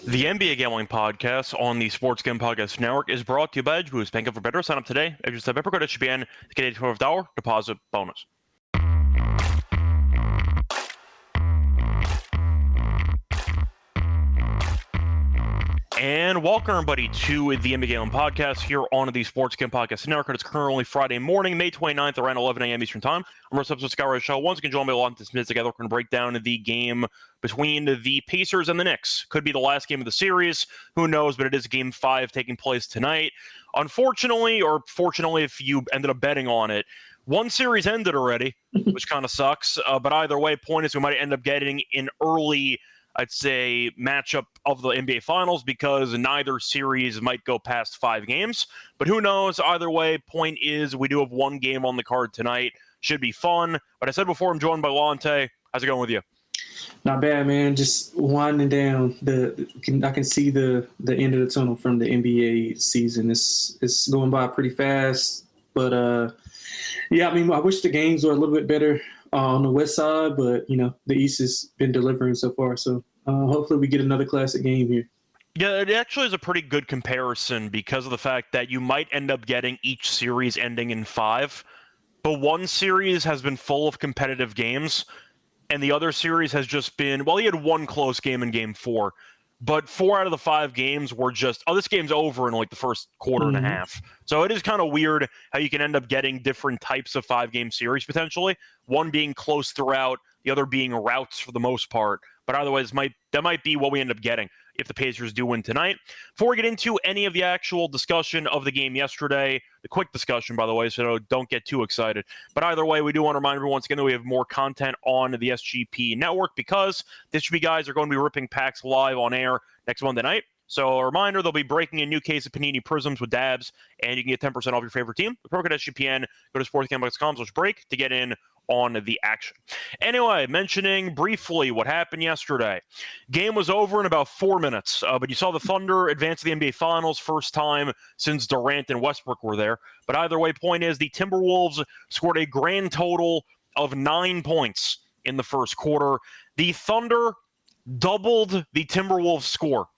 The NBA Gambling Podcast on the Sports Gambling Podcast Network is brought to you by EdgeBoost. Bank up for better. Sign up today. Just have code SGPN to get a $12 deposit bonus. And welcome, everybody, to the NBA Gambling Podcast here on the Sports Gambling Podcast Network. It's currently Friday morning, May 29th, around 11 a.m. Eastern Time. I'm Russ Upson, Sky Show. Once again, join me along this minute together. We're going to break down the game between the Pacers and the Knicks. Could be the last game of the series. Who knows? But it is Game 5 taking place tonight. Unfortunately, or fortunately, if you ended up betting on it, one series ended already, which kind of sucks. But either way, point is we might end up getting an early, I'd say, matchup of the NBA Finals because neither series might go past 5 games. But who knows? Either way, point is we do have one game on the card tonight. Should be fun. But I said before, I'm joined by Lonte. How's it going with you? Not bad, man. Just winding down. I can see the end of the tunnel from the NBA season. It's going by pretty fast. But, yeah, I mean, I wish the games were a little bit better on the West side, but, you know, the East has been delivering so far. So hopefully we get another classic game here. Yeah, it actually is a pretty good comparison because of the fact that you might end up getting each series ending in 5, but one series has been full of competitive games, and the other series has just been, well, he had one close game in Game 4, but 4 out of the 5 games were just, this game's over in like the first quarter and a half. So it is kind of weird how you can end up getting different types of 5-game series potentially, one being close throughout, the other being routes for the most part. But otherwise, that might be what we end up getting if the Pacers do win tonight. Before we get into any of the actual discussion of the game yesterday, the quick discussion, by the way, so don't get too excited. But either way, we do want to remind everyone once again that we have more content on the SGP network because the SGP guys are going to be ripping packs live on air next Monday night. So a reminder, they'll be breaking a new case of Panini Prisms with dabs, and you can get 10% off your favorite team. The promo code SGPN, go to sportsgambling.com/break to get in on the action. Anyway, mentioning briefly what happened yesterday. Game was over in about 4 minutes, but you saw the Thunder advance to the NBA Finals, first time since Durant and Westbrook were there. But either way, point is the Timberwolves scored a grand total of 9 points in the first quarter. The Thunder doubled the Timberwolves score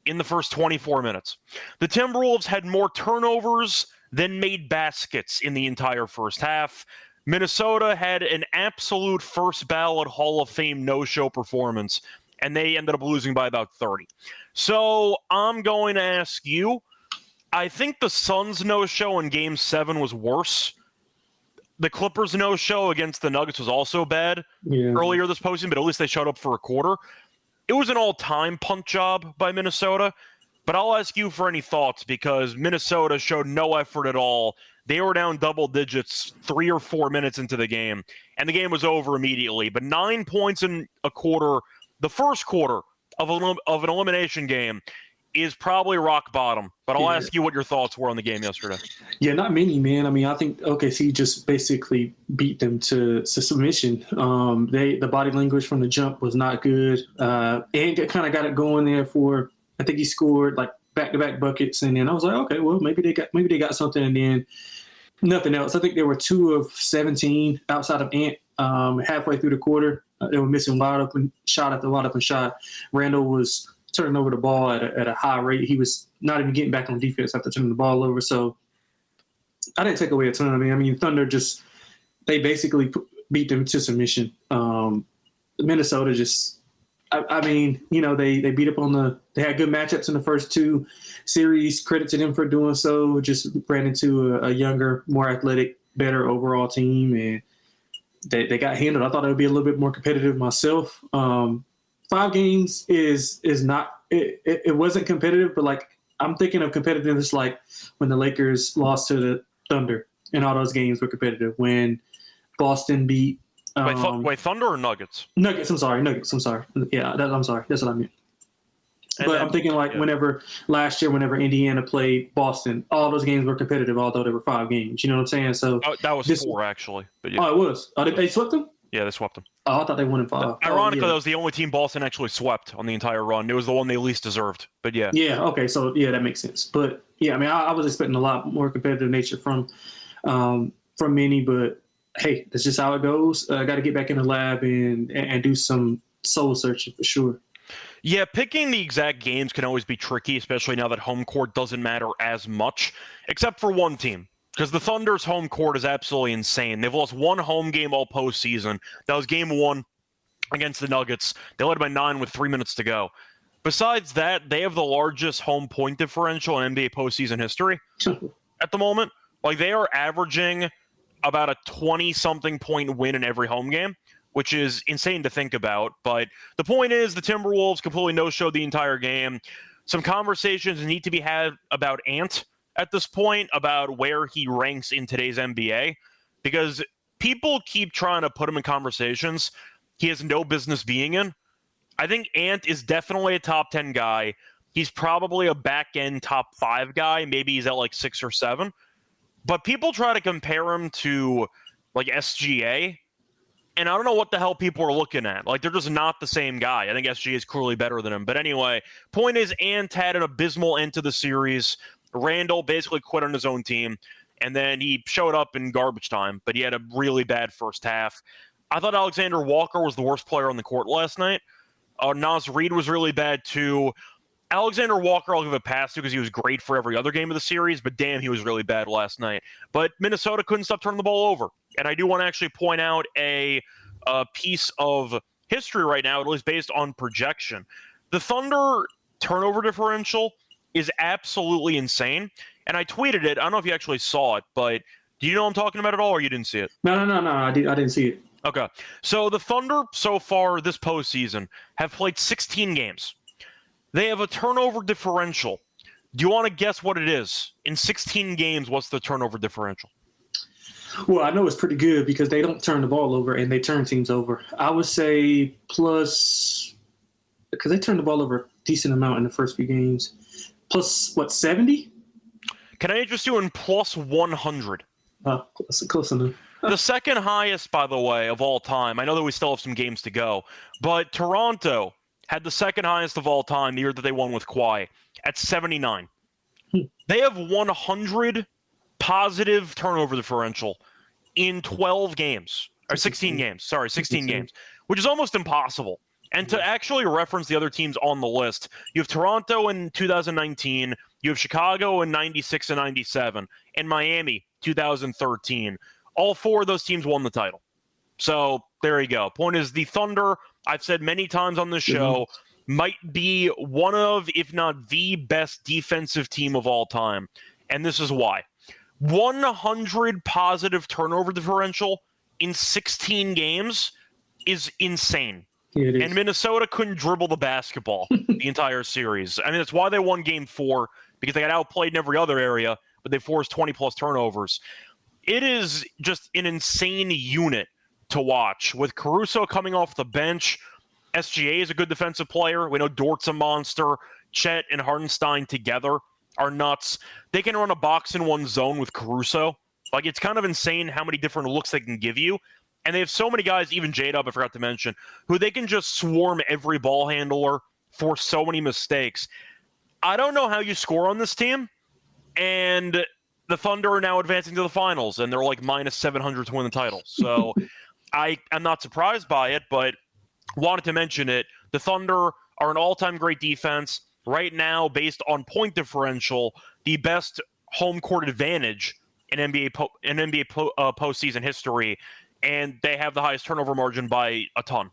in the first 24 minutes. The Timberwolves had more turnovers than made baskets in the entire first half. Minnesota had an absolute first ballot Hall of Fame no-show performance, and they ended up losing by about 30. So I'm going to ask you, I think the Suns no-show in Game 7 was worse. The Clippers no-show against the Nuggets was also bad earlier this postseason, but at least they showed up for a quarter. It was an all-time punt job by Minnesota, but I'll ask you for any thoughts because Minnesota showed no effort at all. They were down double digits 3 or 4 minutes into the game, and the game was over immediately. But 9 points in a quarter, the first quarter of an elimination game, is probably rock bottom. But I'll ask you what your thoughts were on the game yesterday. Yeah, not many, man. I mean, I think OKC just basically beat them to submission. The body language from the jump was not good. And kind of got it going there for, I think he scored like back-to-back buckets, and then I was like, okay, well, maybe they got something, and then nothing else. I think they were 2 of 17 outside of Ant halfway through the quarter. They were missing wide open shot. Randall was turning over the ball at a high rate. He was not even getting back on defense after turning the ball over. So I didn't take away a ton of it. I mean, Thunder they basically beat them to submission. Minnesota I mean, you know, they beat up they had good matchups in the first 2 series. Credit to them for doing so. Just ran into a younger, more athletic, better overall team, and they got handled. I thought it would be a little bit more competitive myself. 5 games is not it wasn't competitive, but like I'm thinking of competitiveness like when the Lakers lost to the Thunder, and all those games were competitive. When Boston beat. Wait, Thunder or Nuggets? Nuggets. I'm sorry. Yeah, I'm sorry. That's what I meant. But I'm thinking like whenever Indiana played Boston, all those games were competitive, although there were 5 games. You know what I'm saying? So that was 4 actually. But yeah. Oh, it was. They swept them? Yeah, they swept them. Oh, I thought they won in 5. Ironically, that was the only team Boston actually swept on the entire run. It was the one they least deserved. But yeah. Yeah. Okay. So yeah, that makes sense. But yeah, I mean, I was expecting a lot more competitive nature from many, but hey, that's just how it goes. Got to get back in the lab and do some soul searching for sure. Yeah, picking the exact games can always be tricky, especially now that home court doesn't matter as much, except for one team. Because the Thunder's home court is absolutely insane. They've lost one home game all postseason. That was game 1 against the Nuggets. They led by 9 with 3 minutes to go. Besides that, they have the largest home point differential in NBA postseason history at the moment. Like, they are averaging about a 20-something point win in every home game, which is insane to think about. But the point is, the Timberwolves completely no-showed the entire game. Some conversations need to be had about Ant at this point, about where he ranks in today's NBA, because people keep trying to put him in conversations he has no business being in. I think Ant is definitely a top 10 guy. He's probably a back-end top 5 guy. Maybe he's at like 6 or 7. But people try to compare him to like SGA, and I don't know what the hell people are looking at. Like, they're just not the same guy. I think SGA is clearly better than him. But anyway, point is, Ant had an abysmal end to the series. Randall basically quit on his own team, and then he showed up in garbage time, but he had a really bad first half. I thought Alexander Walker was the worst player on the court last night. Naz Reid was really bad too. Alexander Walker, I'll give a pass to because he was great for every other game of the series, but damn, he was really bad last night. But Minnesota couldn't stop turning the ball over. And I do want to actually point out a piece of history right now, at least based on projection. The Thunder turnover differential is absolutely insane. And I tweeted it. I don't know if you actually saw it, but do you know what I'm talking about at all, or you didn't see it? No. I didn't see it. Okay. So the Thunder so far this postseason have played 16 games. They have a turnover differential. Do you want to guess what it is? In 16 games, what's the turnover differential? Well, I know it's pretty good because they don't turn the ball over and they turn teams over. I would say plus, because they turned the ball over a decent amount in the first few games. Plus, what, 70? Can I interest you in plus 100? Close enough. The second highest, by the way, of all time. I know that we still have some games to go, but Toronto had the second highest of all time the year that they won with Kawhi at 79. They have 100 positive turnover differential in 12 games, or 16 games. Sorry, 16 games, which is almost impossible. And to actually reference the other teams on the list, you have Toronto in 2019, you have Chicago in 96 and 97, and Miami 2013. All 4 of those teams won the title. So there you go. Point is, the Thunder, I've said many times on this show, might be one of, if not the best defensive team of all time. And this is why. 100 positive turnover differential in 16 games is insane. Yeah, and Minnesota couldn't dribble the basketball the entire series. I mean, that's why they won game 4, because they got outplayed in every other area, but they forced 20-plus turnovers. It is just an insane unit to watch. With Caruso coming off the bench, SGA is a good defensive player. We know Dort's a monster. Chet and Hartenstein together are nuts. They can run a box-in-one zone with Caruso. Like, it's kind of insane how many different looks they can give you. And they have so many guys, even J-Dub, I forgot to mention, who they can just swarm every ball handler, force so many mistakes. I don't know how you score on this team, and the Thunder are now advancing to the finals, and they're like minus 700 to win the title. So I'm not surprised by it, but wanted to mention it. The Thunder are an all-time great defense. Right now, based on point differential, the best home court advantage in NBA postseason history, and they have the highest turnover margin by a ton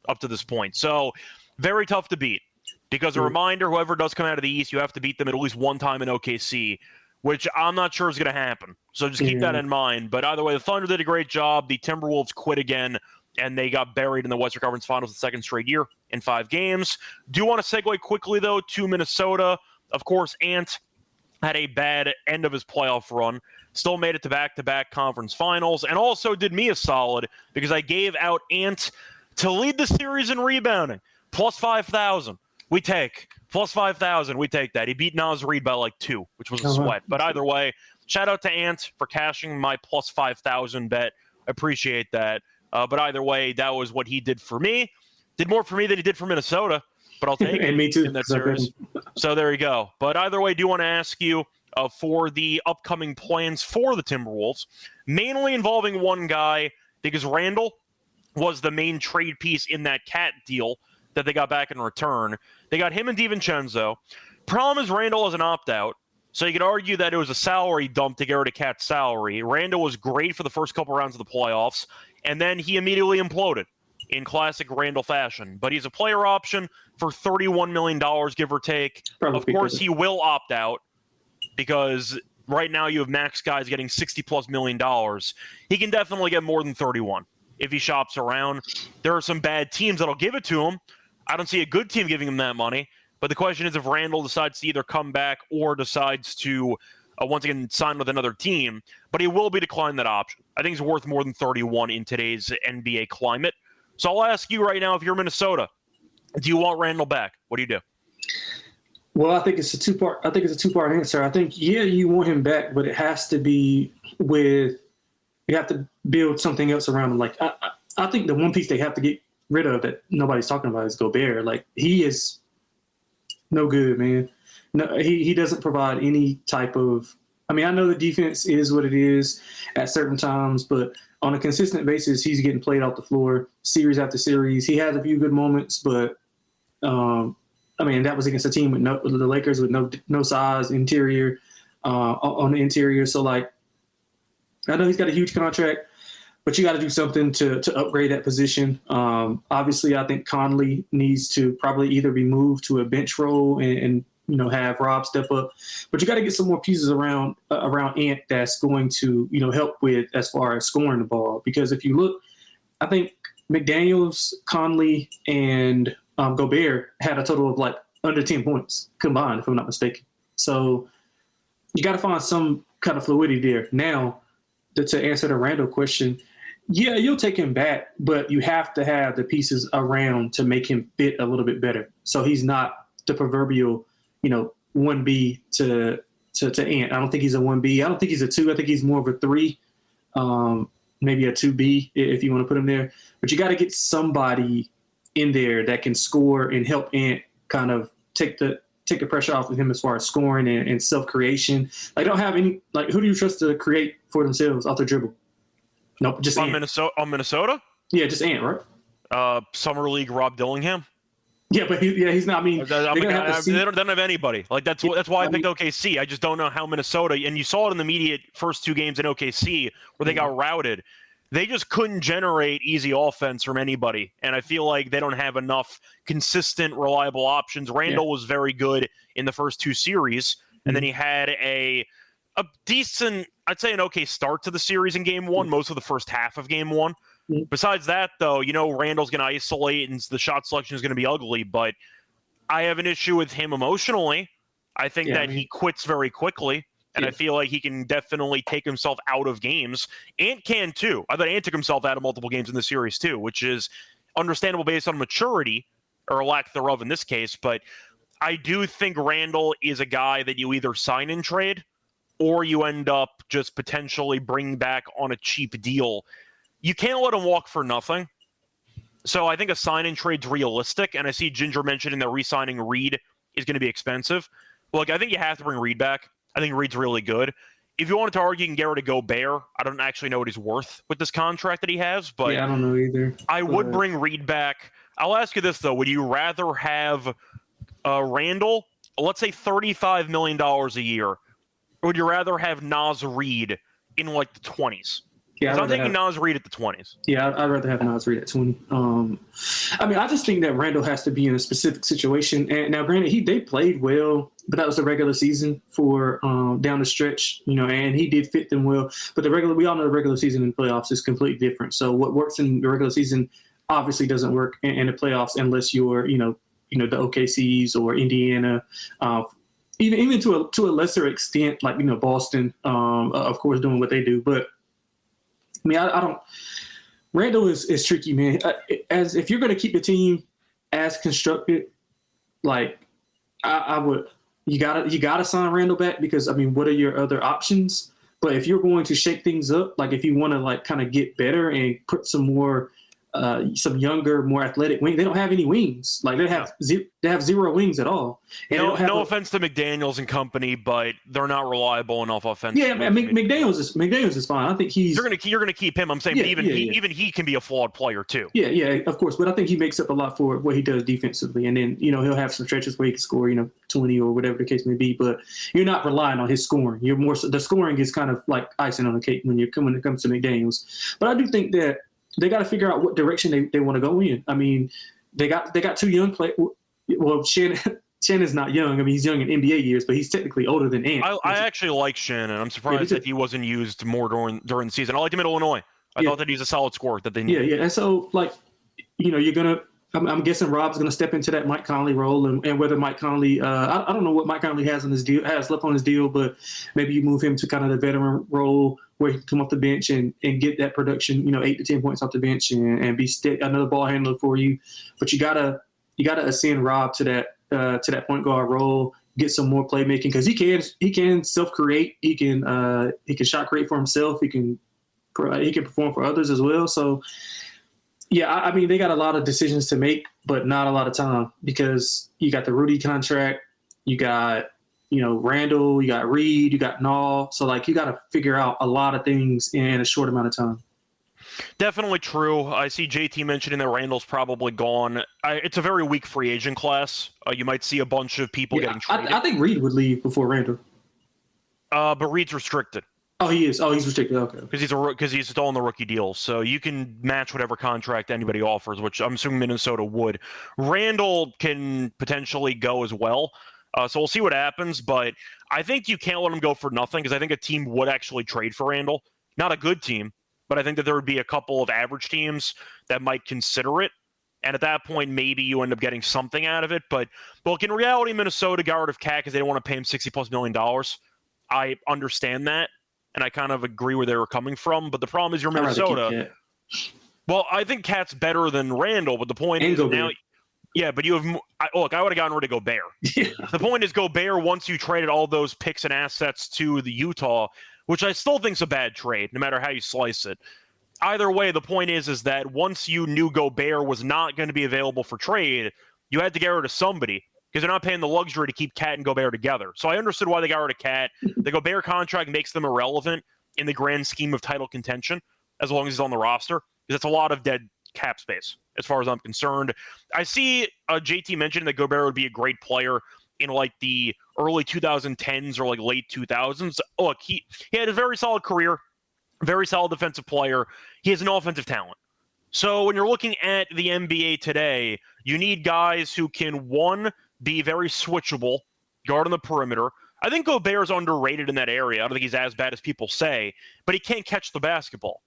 up to this point. So very tough to beat, because a reminder, whoever does come out of the East, you have to beat them at least one time in OKC, which I'm not sure is going to happen. So just keep that in mind. But either way, the Thunder did a great job. The Timberwolves quit again, and they got buried in the Western Conference Finals the second straight year in 5 games. Do want to segue quickly, though, to Minnesota. Of course, Ant had a bad end of his playoff run. Still made it to back-to-back conference finals, and also did me a solid because I gave out Ant to lead the series in rebounding. Plus 5,000. We take. Plus 5,000. We take that. He beat Naz Reid by like 2, which was a sweat. But either way, shout out to Ant for cashing my plus 5,000 bet. I appreciate that. But either way, that was what he did for me. Did more for me than he did for Minnesota, but I'll take it. And me too. In that series. So there you go. But either way, I do want to ask you for the upcoming plans for the Timberwolves, mainly involving one guy, because Randall was the main trade piece in that Cat deal. that they got back in return. They got him and DiVincenzo. Problem is Randall is an opt-out, so you could argue that it was a salary dump to get rid of Cat's salary. Randall was great for the first couple rounds of the playoffs, and then he immediately imploded in classic Randall fashion. But he's a player option for $31 million, give or take. Probably of course, he will opt out because right now you have max guys getting $60+ million. He can definitely get more than 31 if he shops around. There are some bad teams that'll give it to him. I don't see a good team giving him that money. But the question is if Randall decides to either come back or decides to once again sign with another team. But he will be declining that option. I think he's worth more than 31 in today's NBA climate. So I'll ask you right now, if you're Minnesota, do you want Randall back? What do you do? Well, I think it's a two-part answer. I think, yeah, you want him back, but it has to be with – you have to build something else around him. Like, I think the one piece they have to get rid of that nobody's talking about is Gobert. Like, he is no good, man. No, he doesn't provide any type of – I mean, I know the defense is what it is at certain times, but on a consistent basis, he's getting played off the floor series after series. He has a few good moments, but I mean, that was against a team with the Lakers with no size interior on the interior. So, like, I know he's got a huge contract, but you got to do something to upgrade that position. Obviously, I think Conley needs to probably either be moved to a bench role and have Rob step up. But you got to get some more pieces around Ant that's going to help with as far as scoring the ball. Because if you look, I think McDaniels, Conley, and Gobert had a total of like under 10 points combined, if I'm not mistaken. So you got to find some kind of fluidity there. Now, to answer the Randall question, yeah, you'll take him back, but you have to have the pieces around to make him fit a little bit better. So he's not the proverbial, 1B to Ant. I don't think he's a 1B. I don't think he's a 2. I think he's more of a 3, maybe a 2B if you want to put him there. But you got to get somebody in there that can score and help Ant kind of take the pressure off of him as far as scoring and self-creation. I don't have any, like, who do you trust to create for themselves off the dribble? Nope, just on Ant. Minnesota? Yeah, just Ant, right? Summer League Rob Dillingham? Yeah, but he's not. I mean, they don't have anybody. Like that's why I picked OKC. I just don't know how Minnesota. And you saw it in the immediate first 2 games in OKC where they got routed. They just couldn't generate easy offense from anybody, and I feel like they don't have enough consistent, reliable options. Randall was very good in the first 2 series, and then he had a decent, I'd say, an okay start to the series in Game 1. Most of the first half of Game 1. Besides that, though, Randall's going to isolate and the shot selection is going to be ugly, but I have an issue with him emotionally. I think that he quits very quickly, and I feel like he can definitely take himself out of games. Ant can, too. I thought Ant took himself out of multiple games in the series, too, which is understandable based on maturity, or lack thereof in this case, but I do think Randall is a guy that you either sign and trade, or you end up just potentially bringing back on a cheap deal. You can't let him walk for nothing. So I think a sign-and trade's realistic, and I see Ginger mentioning that re-signing Reed is going to be expensive. Look, I think you have to bring Reed back. I think Reed's really good. If you wanted to argue you can get rid of Gobert, I don't actually know what he's worth with this contract that he has, but I don't know either. I would bring Reed back. I'll ask you this, though. Would you rather have Randall, let's say $35 million a year, or would you rather have Naz Reid in like the 20s? Yeah, I'm taking Naz Reid at the 20s. Yeah, I'd rather have Naz Reid at 20. I mean, I just think that Randall has to be in a specific situation. And now, granted, they played well, but that was the regular season for down the stretch, and he did fit them well. But we all know the regular season and playoffs is completely different. So what works in the regular season obviously doesn't work in the playoffs unless you're, the OKCs or Indiana, even to a lesser extent, like Boston, of course, doing what they do, but. I mean, I don't. Randall is tricky, man. As if you're going to keep the team as constructed, like I would, you gotta sign Randall back because I mean, what are your other options? But if you're going to shake things up, like if you want to like kind of get better and put some more some younger, more athletic wing. They don't have any wings. Like they have zero wings at all. And no offense to McDaniels and company, but they're not reliable enough offensively. Yeah, McDaniels is fine. I think you're gonna keep him. I'm saying, but even he can be a flawed player too. Yeah, of course. But I think he makes up a lot for what he does defensively, and then he'll have some stretches where he can score 20 or whatever the case may be. But you're not relying on his scoring. You're more the scoring is kind of like icing on the cake when it comes to McDaniels. But I do think that they got to figure out what direction they want to go in. I mean, they got two young players. Well, Shannon's not young. I mean, he's young in NBA years, but he's technically older than Ant. I actually like Shannon. I'm surprised that he wasn't used more during the season. I liked him in Illinois. I thought that he's a solid scorer that they need. Yeah. And so, you're going to – I'm guessing Rob's going to step into that Mike Conley role, and whether Mike Conley I don't know what Mike Conley has left on his deal, but maybe you move him to kind of the veteran role where he can come off the bench and get that production, 8 to 10 points off the bench and be another ball handler for you. But you gotta ascend Rob to that point guard role, get some more playmaking because he can self-create, he can shot create for himself, he can perform for others as well. So yeah, I mean they got a lot of decisions to make, but not a lot of time because you got the Rudy contract, you got Randall, you got Reed, you got Nall. So, you got to figure out a lot of things in a short amount of time. Definitely true. I see JT mentioning that Randall's probably gone. It's a very weak free agent class. You might see a bunch of people getting traded. I think Reed would leave before Randall. But Reed's restricted. Oh, he is. Oh, he's restricted. Okay. Because he's still on the rookie deal, so you can match whatever contract anybody offers, which I'm assuming Minnesota would. Randall can potentially go as well. So we'll see what happens, but I think you can't let him go for nothing because I think a team would actually trade for Randall. Not a good team, but I think that there would be a couple of average teams that might consider it. And at that point, maybe you end up getting something out of it. But look, in reality, Minnesota got rid of Cat because they don't want to pay him $60+ million. I understand that, and I kind of agree where they were coming from. But the problem is you're Minnesota. Well, I think Cat's better than Randall, but the point is now – yeah, but you have – look, I would have gotten rid of Gobert. Yeah. The point is Gobert, once you traded all those picks and assets to the Utah, which I still think is a bad trade, no matter how you slice it. Either way, the point is that once you knew Gobert was not going to be available for trade, you had to get rid of somebody because they're not paying the luxury to keep Cat and Gobert together. So I understood why they got rid of Cat. The Gobert contract makes them irrelevant in the grand scheme of title contention as long as he's on the roster because that's a lot of dead cap space as far as I'm concerned. I see JT mentioned that Gobert would be a great player in the early 2010s or late 2000s. Look, he had a very solid career, very solid defensive player. He has an offensive talent. So when you're looking at the NBA today, you need guys who can, one, be very switchable, guard on the perimeter. I think Gobert's underrated in that area. I don't think he's as bad as people say, but he can't catch the basketball.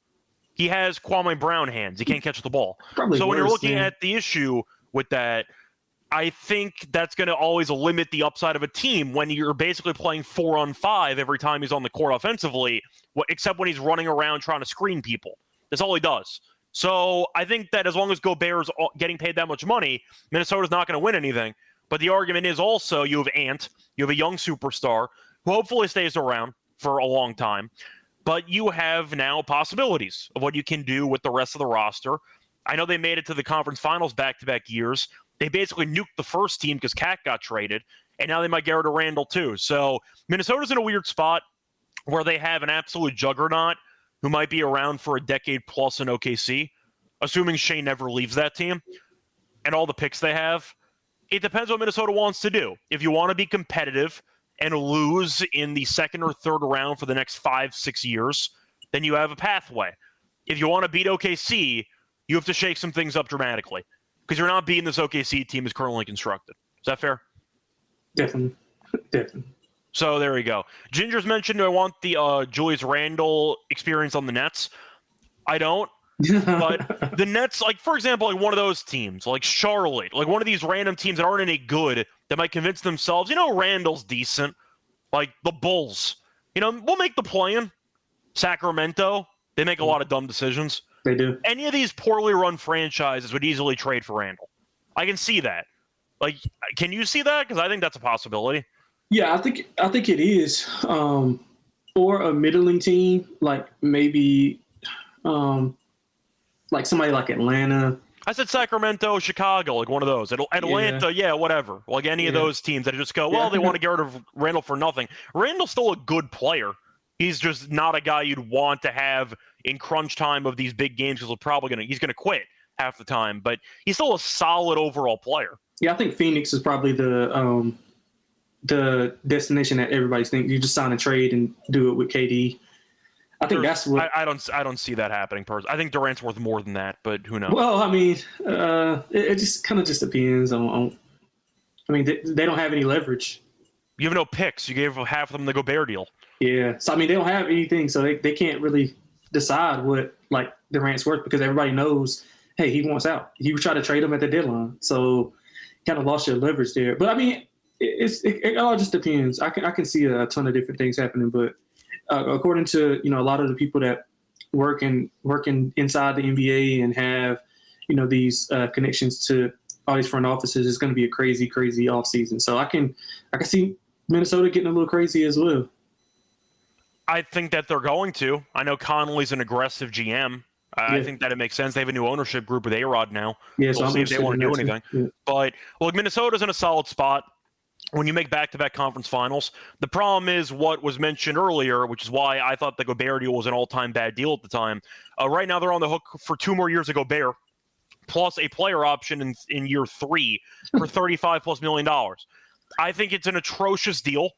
He has Kwame Brown hands. He can't catch the ball. So when you're looking at the issue with that, I think that's going to always limit the upside of a team when you're basically playing 4-on-5 every time he's on the court offensively, except when he's running around trying to screen people. That's all he does. So I think that as long as Gobert's getting paid that much money, Minnesota's not going to win anything. But the argument is also you have Ant, you have a young superstar who hopefully stays around for a long time. But you have now possibilities of what you can do with the rest of the roster. I know they made it to the conference finals back-to-back years. They basically nuked the first team because Cat got traded, and now they might get rid of Randall too. So Minnesota's in a weird spot where they have an absolute juggernaut who might be around for a decade plus in OKC, assuming Shea never leaves that team, and all the picks they have. It depends what Minnesota wants to do. If you want to be competitive and lose in the second or third round for the next 5-6 years, then you have a pathway. If you want to beat OKC, you have to shake some things up dramatically because you're not beating this OKC team as currently constructed. Is that fair? Definitely. So there we go. Ginger's mentioned I want the Julius Randle experience on the Nets. I don't. But the Nets, for example, one of those teams, like Charlotte, one of these random teams that aren't any good that might convince themselves, Randall's decent. Like the Bulls. We'll make the play-in. Sacramento, they make a lot of dumb decisions. They do. Any of these poorly run franchises would easily trade for Randall. I can see that. Can you see that? Because I think that's a possibility. Yeah, I think it is. Or a middling team, maybe like somebody like Atlanta. I said Sacramento, Chicago, like one of those. Atlanta, yeah, whatever. Like any of those teams that just go, well, they want to get rid of Randall for nothing. Randall's still a good player. He's just not a guy you'd want to have in crunch time of these big games because he's gonna quit half the time. But he's still a solid overall player. Yeah, I think Phoenix is probably the destination that everybody's thinking. You just sign a trade and do it with KD. I think that's what I don't see that happening. Personally, I think Durant's worth more than that, but who knows? Well, I mean, it just kind of just depends on. I mean, they don't have any leverage. You have no picks. You gave half of them the Gobert deal. Yeah, so I mean, they don't have anything, so they can't really decide what like Durant's worth because everybody knows, hey, he wants out. You try to trade him at the deadline, so kind of lost your leverage there. But I mean, it all just depends. I can see a ton of different things happening, but. According to a lot of the people that working inside the NBA and have these connections to all these front offices, it's going to be a crazy offseason. So I can see Minnesota getting a little crazy as well. I think that they're going to. I know Connolly's an aggressive GM. I think that it makes sense. They have a new ownership group with A-Rod now. Yeah, we'll see if they want to do anything. Yeah. But look, Minnesota's in a solid spot. When you make back-to-back conference finals, the problem is what was mentioned earlier, which is why I thought the Gobert deal was an all-time bad deal at the time. Right now, they're on the hook for 2 more years of Gobert, plus a player option in year 3 for $35+ million. I think it's an atrocious deal.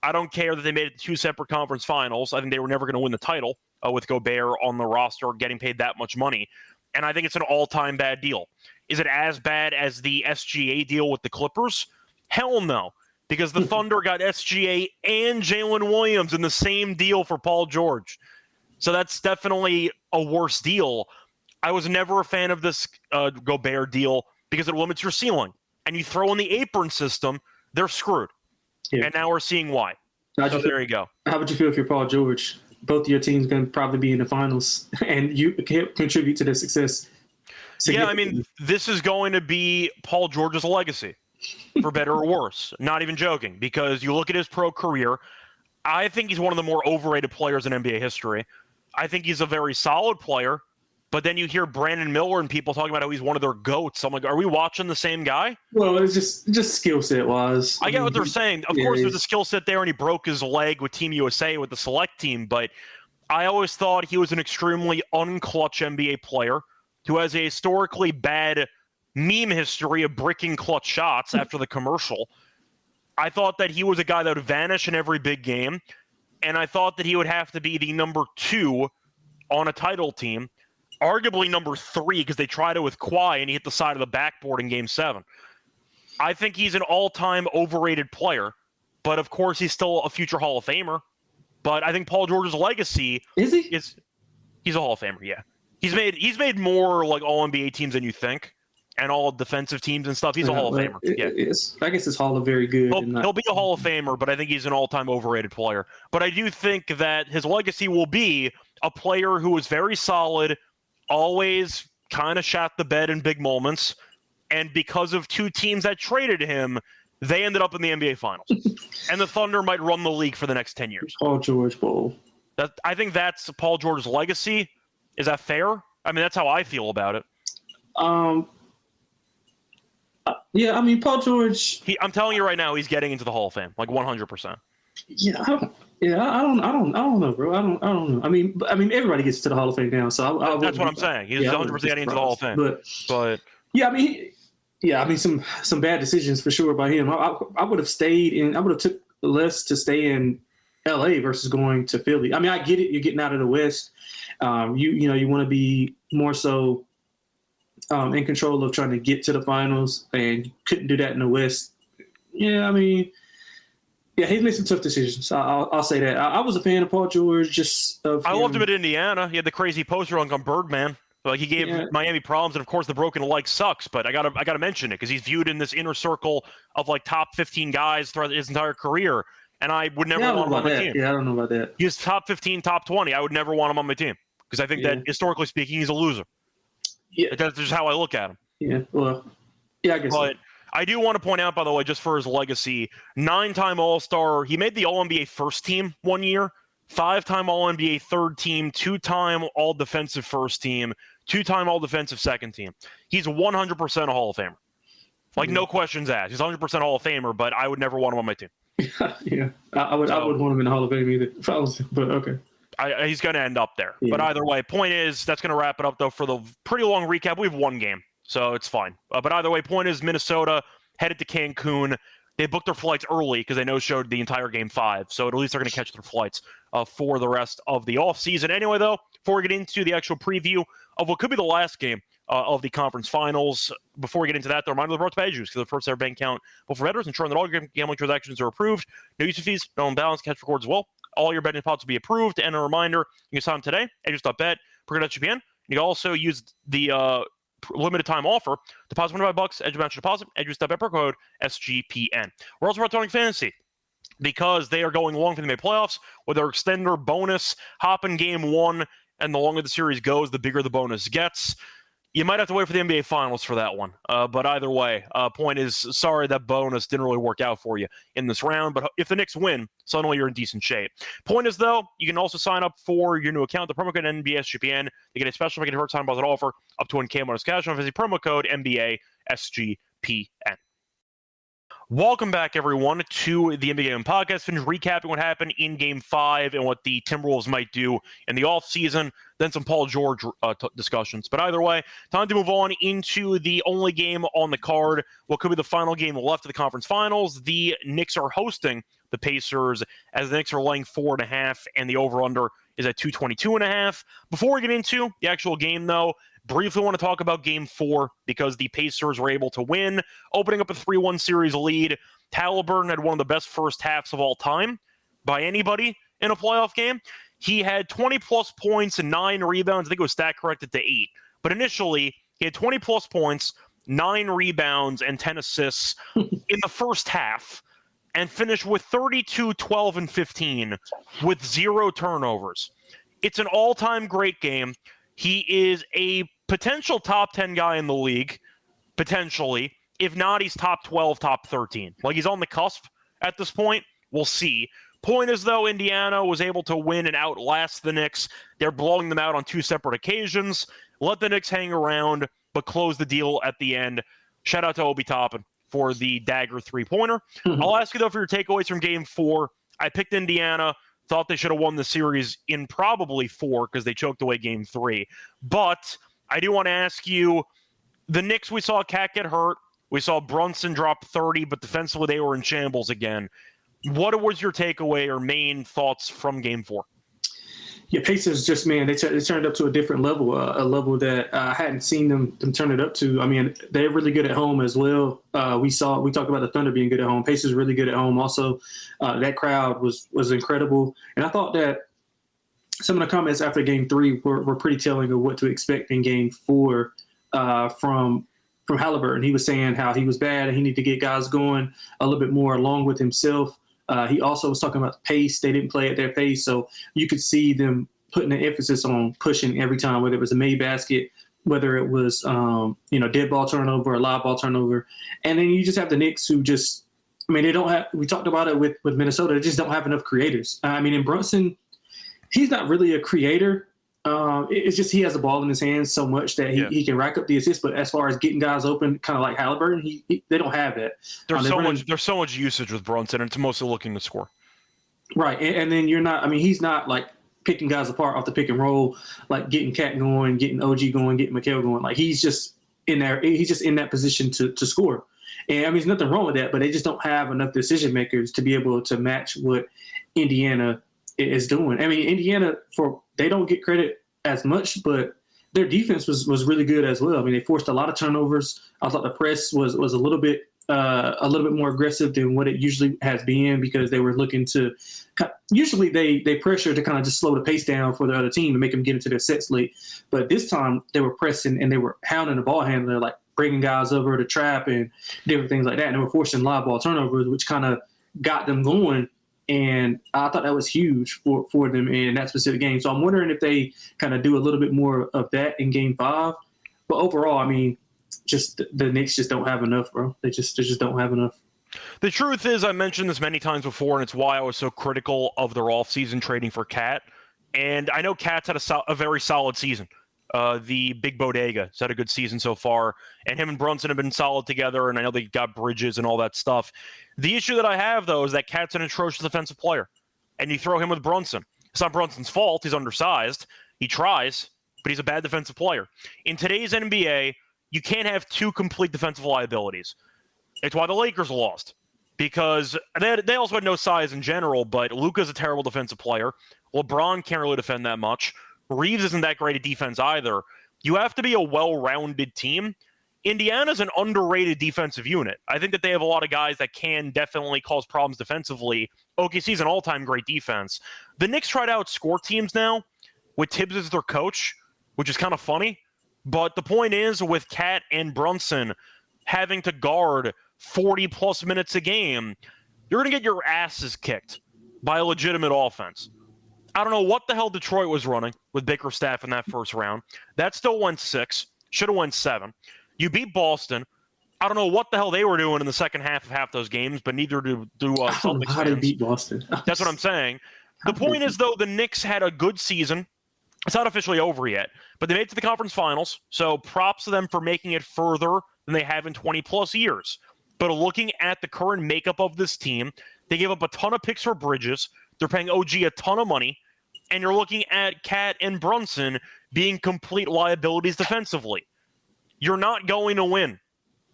I don't care that they made it to 2 separate conference finals. I think they were never going to win the title with Gobert on the roster getting paid that much money. And I think it's an all-time bad deal. Is it as bad as the SGA deal with the Clippers? Hell no. Because the Thunder got SGA and Jalen Williams in the same deal for Paul George. So that's definitely a worse deal. I was never a fan of this Gobert deal because it limits your ceiling. And you throw in the apron system, they're screwed. Yeah. And now we're seeing why. So there you go. How would you feel if you're Paul George? Both of your teams going to probably be in the finals, and you can't contribute to their success. Yeah, I mean, this is going to be Paul George's legacy. For better or worse. Not even joking, because you look at his pro career, I think he's one of the more overrated players in NBA history. I think he's a very solid player, but then you hear Brandon Miller and people talking about how he's one of their GOATs. I'm like, are we watching the same guy? Well, it's just skill set wise. I get what they're saying. Of course, there's a skill set there, and he broke his leg with Team USA with the select team, but I always thought he was an extremely unclutch NBA player who has a historically bad meme history of bricking clutch shots after the commercial. I thought that he was a guy that would vanish in every big game, and I thought that he would have to be the number 2 on a title team, arguably number 3 because they tried it with Kawhi and he hit the side of the backboard in Game 7. I think he's an all-time overrated player, but of course he's still a future Hall of Famer. But I think Paul George's legacy he's a Hall of Famer, yeah. He's made more like all-NBA teams than you think. And all defensive teams and stuff. He's a Hall of Famer. I guess it's Hall of very good. He'll be a Hall of Famer, but I think he's an all-time overrated player. But I do think that his legacy will be a player who was very solid, always kind of shot the bed in big moments, and because of 2 teams that traded him, they ended up in the NBA Finals. And the Thunder might run the league for the next 10 years. Paul George Bowl. I think that's Paul George's legacy. Is that fair? I mean, that's how I feel about it. Yeah, I mean, Paul George. I'm telling you right now, he's getting into the Hall of Fame, like 100%. Yeah, I don't know, bro. I don't know. I mean, everybody gets to the Hall of Fame now, so that's what I'm saying. He's 100% getting into the Hall of Fame. But yeah, I mean, some bad decisions for sure by him. I would have stayed in. I would have took less to stay in L.A. versus going to Philly. I mean, I get it. You're getting out of the West. You want to be more so. In control of trying to get to the finals, and couldn't do that in the West. Yeah, I mean, he's made some tough decisions. I'll say that. I was a fan of Paul George. I loved him at Indiana. He had the crazy poster on Birdman. Like he gave Miami problems, and of course the broken leg sucks. But I gotta mention it because he's viewed in this inner circle of like top 15 guys throughout his entire career, and I would never want him on my team. Yeah, I don't know about that. He's top 15, top 20. I would never want him on my team because I think that historically speaking, he's a loser. Yeah, that's just how I look at him. Yeah, well, yeah, I guess. But I do want to point out, by the way, just for his legacy, 9-time All-Star. He made the All-NBA first team one year, 5-time All-NBA third team, 2-time All-Defensive first team, two-time All-Defensive second team. He's 100% a Hall of Famer. Like, no questions asked. He's 100% Hall of Famer, but I would never want him on my team. Yeah, I wouldn't want him in the Hall of Fame either. If I was, but okay. He's going to end up there. Yeah. But either way, point is, that's going to wrap it up, though, for the pretty long recap. We have one game, so it's fine. But either way, point is, Minnesota headed to Cancun. They booked their flights early because they no-showed the entire Game 5, so at least they're going to catch their flights for the rest of the offseason. Anyway, though, before we get into the actual preview of what could be the last game of the conference finals, before we get into that, the reminder of the brought to by because the first ever bank account for veterans, ensuring that all your gambling transactions are approved. No use of fees, no imbalance, cash records as well. All your betting pots will be approved. And a reminder, you can sign up today at just.bet, forget SGPN. You can also use the limited time offer, deposit $25, edge match deposit, at just.bet per code SGPN. We're also Underdog Fantasy because they are going long for the May playoffs with their extender bonus, hop in game 1, and the longer the series goes, the bigger the bonus gets. You might have to wait for the NBA Finals for that one. But either way, point is, sorry that bonus didn't really work out for you in this round. But if the Knicks win, suddenly you're in decent shape. Point is, though, you can also sign up for your new account, the promo code NBASGPN. You get a special make it hurt sign deposit offer up to 1K bonus cash on the promo code NBASGPN. Welcome back, everyone, to the NBA Game Podcast. Finish recapping what happened in Game 5 and what the Timberwolves might do in the offseason, then some Paul George discussions. But either way, time to move on into the only game on the card, what could be the final game left of the conference finals. The Knicks are hosting the Pacers, as the Knicks are laying 4.5, and the over-under is at 222.5. Before we get into the actual game, though, briefly want to talk about Game 4 because the Pacers were able to win, opening up a 3-1 series lead. Halliburton had one of the best first halves of all time by anybody in a playoff game. He had 20-plus points and 9 rebounds. I think it was stat corrected to 8. But initially, he had 20-plus points, 9 rebounds, and 10 assists in the first half and finished with 32, 12, and 15 with 0 turnovers. It's an all-time great game. He is a potential top 10 guy in the league, potentially. If not, he's top 12, top 13. Like, he's on the cusp at this point. We'll see. Point is, though, Indiana was able to win and outlast the Knicks. They're blowing them out on 2 separate occasions. Let the Knicks hang around, but close the deal at the end. Shout out to Obi Toppin for the dagger three-pointer. I'll ask you, though, for your takeaways from Game 4. I picked Indiana. Thought they should have won the series in probably 4 because they choked away Game 3. But I do want to ask you, the Knicks, we saw Cat get hurt. We saw Brunson drop 30, but defensively they were in shambles again. What was your takeaway or main thoughts from Game 4? Yeah, Pacers just, man, they turned up to a different level, a level that I hadn't seen them turn it up to. I mean, they're really good at home as well. We talked about the Thunder being good at home. Pacers really good at home. Also, that crowd was incredible. And I thought that some of the comments after Game 3 were pretty telling of what to expect in Game 4 from Halliburton. He was saying how he was bad and he needed to get guys going a little bit more along with himself. He also was talking about the pace. They didn't play at their pace, so you could see them putting an emphasis on pushing every time, whether it was a made basket, whether it was dead ball turnover or live ball turnover. And then you just have the Knicks who just, I mean, they don't have – we talked about it with Minnesota. They just don't have enough creators. I mean, in Brunson, he's not really a creator. It's just he has the ball in his hands so much that he can rack up the assists. But as far as getting guys open, kind of like Halliburton, they don't have that. There's so much usage with Brunson, and it's mostly looking to score. Right, and then you're not. I mean, he's not like picking guys apart off the pick and roll, like getting Cat going, getting OG going, getting Mikal going. Like he's just in there. He's just in that position to score. And I mean, there's nothing wrong with that, but they just don't have enough decision makers to be able to match what Indiana is doing. I mean, Indiana they don't get credit as much, but their defense was really good as well. I mean, they forced a lot of turnovers. I thought the press was a little bit more aggressive than what it usually has been because they were looking to. Usually they pressure to kind of just slow the pace down for the other team to make them get into their sets late. But this time they were pressing and they were hounding the ball handler, like bringing guys over to trap and different things like that. And they were forcing live ball turnovers, which kind of got them going. And I thought that was huge for them in that specific game. So I'm wondering if they kind of do a little bit more of that in Game 5. But overall, I mean, just the Knicks just don't have enough, bro. They just don't have enough. The truth is, I mentioned this many times before, and it's why I was so critical of their offseason trading for Cat. And I know Cat's had a very solid season. the big bodega. He's had a good season so far, and him and Brunson have been solid together, and I know they got Bridges and all that stuff. The issue that I have, though, is that Cat's an atrocious defensive player, and you throw him with Brunson. It's not Brunson's fault. He's undersized. He tries, but he's a bad defensive player. In today's NBA, you can't have two complete defensive liabilities. It's why the Lakers lost, because they also had no size in general, but Luka's a terrible defensive player. LeBron can't really defend that much. Reeves isn't that great at defense either. You have to be a well-rounded team. Indiana's an underrated defensive unit. I think that they have a lot of guys that can definitely cause problems defensively. OKC's an all-time great defense. The Knicks try to outscore teams now with Tibbs as their coach, which is kind of funny. But the point is, with Cat and Brunson having to guard 40-plus minutes a game, you're going to get your asses kicked by a legitimate offense. I don't know what the hell Detroit was running with Bickerstaff in that first round. That still went 6. Should have went 7. You beat Boston. I don't know what the hell they were doing in the second half of half those games, but neither do Celtics fans. How they beat Boston. That's what I'm saying. The point is, though, the Knicks had a good season. It's not officially over yet, but they made it to the conference finals, so props to them for making it further than they have in 20-plus years. But looking at the current makeup of this team, they gave up a ton of picks for Bridges. They're paying OG a ton of money, and you're looking at Cat and Brunson being complete liabilities defensively. You're not going to win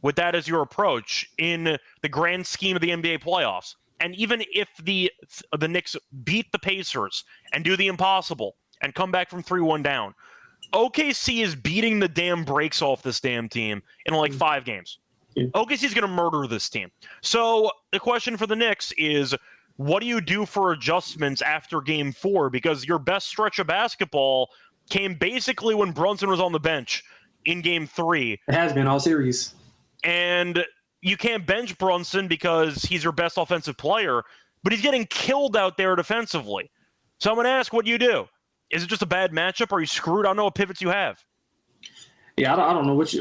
with that as your approach in the grand scheme of the NBA playoffs. And even if the Knicks beat the Pacers and do the impossible and come back from 3-1 down, OKC is beating the damn brakes off this damn team in like 5 games. Yeah. OKC is going to murder this team. So the question for the Knicks is, what do you do for adjustments after Game 4? Because your best stretch of basketball came basically when Brunson was on the bench in Game 3. It has been all series. And you can't bench Brunson because he's your best offensive player, but he's getting killed out there defensively. So I'm going to ask, what do you do? Is it just a bad matchup? Are you screwed? I don't know what pivots you have. Yeah, I don't know what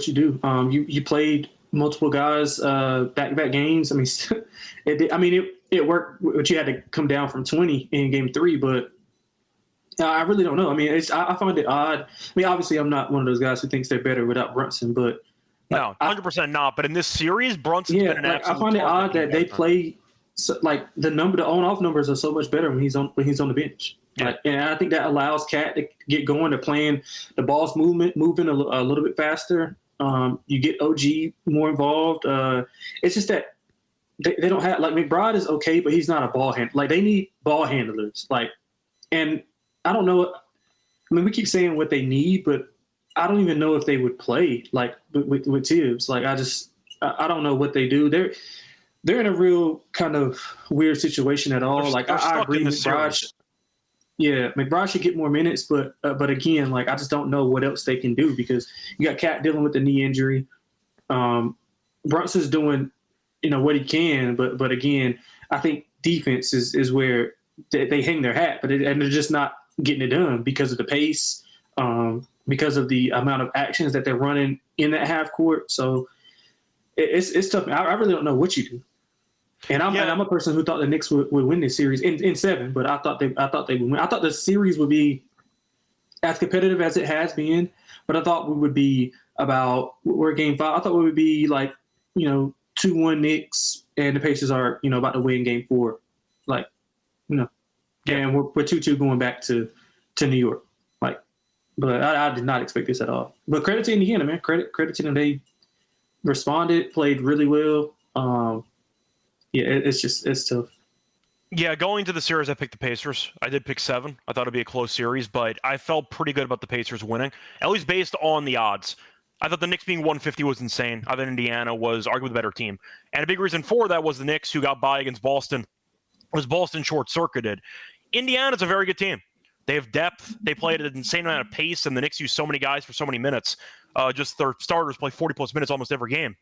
you do. You played multiple guys back-to-back games. I mean, it worked. But you had to come down from 20 in Game 3, but I really don't know. I mean, I find it odd. I mean, obviously, I'm not one of those guys who thinks they're better without Brunson, but no, 100% not. But in this series, Brunson's been an absolute. I find it odd that they play the on-off numbers are so much better when he's on the bench. Yeah. And I think that allows Cat to get going. To playing the ball's moving a little bit faster. You get OG more involved. It's just that they don't have, like, McBride is okay, but he's not a ball handler. Like, they need ball handlers. And I don't know. I mean, we keep saying what they need, but I don't even know if they would play like with Tibbs. Like, I don't know what they do. They're in a real kind of weird situation at all. I agree. McBride should get more minutes, but again, like, I just don't know what else they can do because you got Cat dealing with the knee injury. Brunson's doing, what he can, but again, I think defense is where they hang their hat, and they're just not getting it done because of the pace, because of the amount of actions that they're running in that half court. So it's tough. I really don't know what you do. And I'm a person who thought the Knicks would win this series in 7, but I thought they would win. I thought the series would be as competitive as it has been, but I thought we would be we're Game 5. I thought we would be 2-1 Knicks, and the Pacers are about to win Game 4, and we're 2-2 going back to New York. But I did not expect this at all. But credit to Indiana, man. Credit to them. They responded, played really well. It's tough. Yeah, going to the series, I picked the Pacers. I did pick 7. I thought it'd be a close series, but I felt pretty good about the Pacers winning, at least based on the odds. I thought the Knicks being 150 was insane. I thought Indiana was arguably the better team. And a big reason for that was the Knicks, who got by against Boston, was Boston short-circuited. Indiana's a very good team. They have depth. They play at an insane amount of pace, and the Knicks use so many guys for so many minutes. Just their starters play 40-plus minutes almost every game.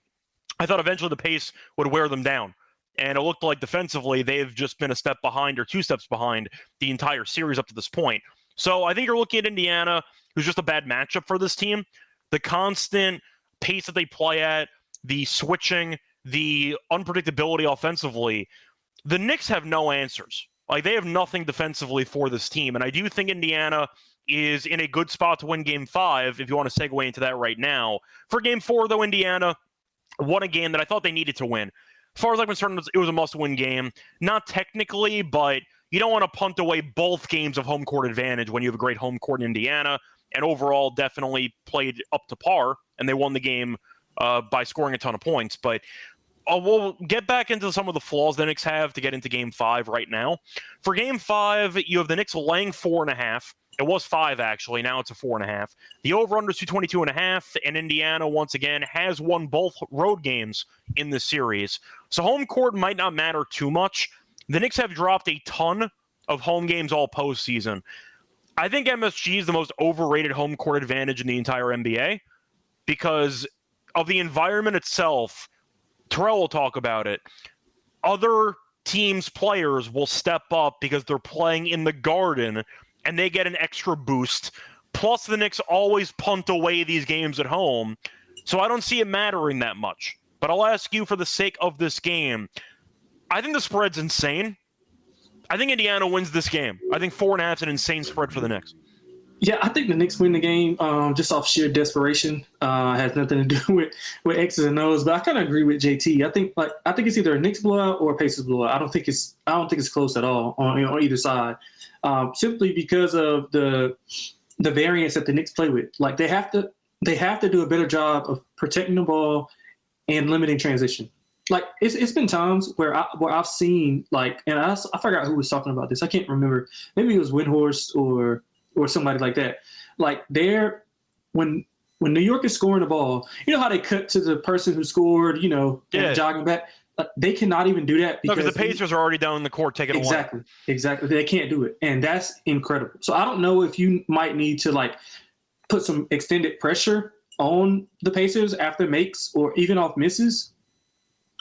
I thought eventually the pace would wear them down. And it looked like defensively they've just been a step behind or 2 steps behind the entire series up to this point. So I think you're looking at Indiana, who's just a bad matchup for this team. The constant pace that they play at, the switching, the unpredictability offensively. The Knicks have no answers. They have nothing defensively for this team. And I do think Indiana is in a good spot to win Game 5, if you want to segue into that right now. For Game 4, though, Indiana won a game that I thought they needed to win. As far as I'm concerned, it was a must-win game. Not technically, but you don't want to punt away both games of home court advantage when you have a great home court in Indiana, and overall definitely played up to par, and they won the game by scoring a ton of points. But we'll get back into some of the flaws the Knicks have to get into Game 5 right now. For Game 5, you have the Knicks laying 4.5. It was 5, actually. Now it's a 4.5. The over-under is 222.5, and Indiana, once again, has won both road games in this series. So home court might not matter too much. The Knicks have dropped a ton of home games all postseason. I think MSG is the most overrated home court advantage in the entire NBA because of the environment itself. Terrell will talk about it. Other teams' players will step up because they're playing in the Garden, and they get an extra boost. Plus, the Knicks always punt away these games at home, so I don't see it mattering that much. But I'll ask you for the sake of this game. I think the spread's insane. I think Indiana wins this game. I think 4.5 is an insane spread for the Knicks. Yeah, I think the Knicks win the game just off sheer desperation. Has nothing to do with X's and O's, but I kind of agree with JT. I think it's either a Knicks blowout or a Pacers blowout. I don't think it's close at all on either side. Simply because of the variance that the Knicks play with. Like they have to do a better job of protecting the ball and limiting transition. Like it's been times where I've seen and I forgot who was talking about this. I can't remember. Maybe it was Windhorst or somebody like that. Like when New York is scoring the ball, you know how they cut to the person who scored, and jogging back. They cannot even do that because the Pacers are already down in the court taking a while. Exactly. They can't do it, and that's incredible. So I don't know if you might need to put some extended pressure on the Pacers after makes or even off misses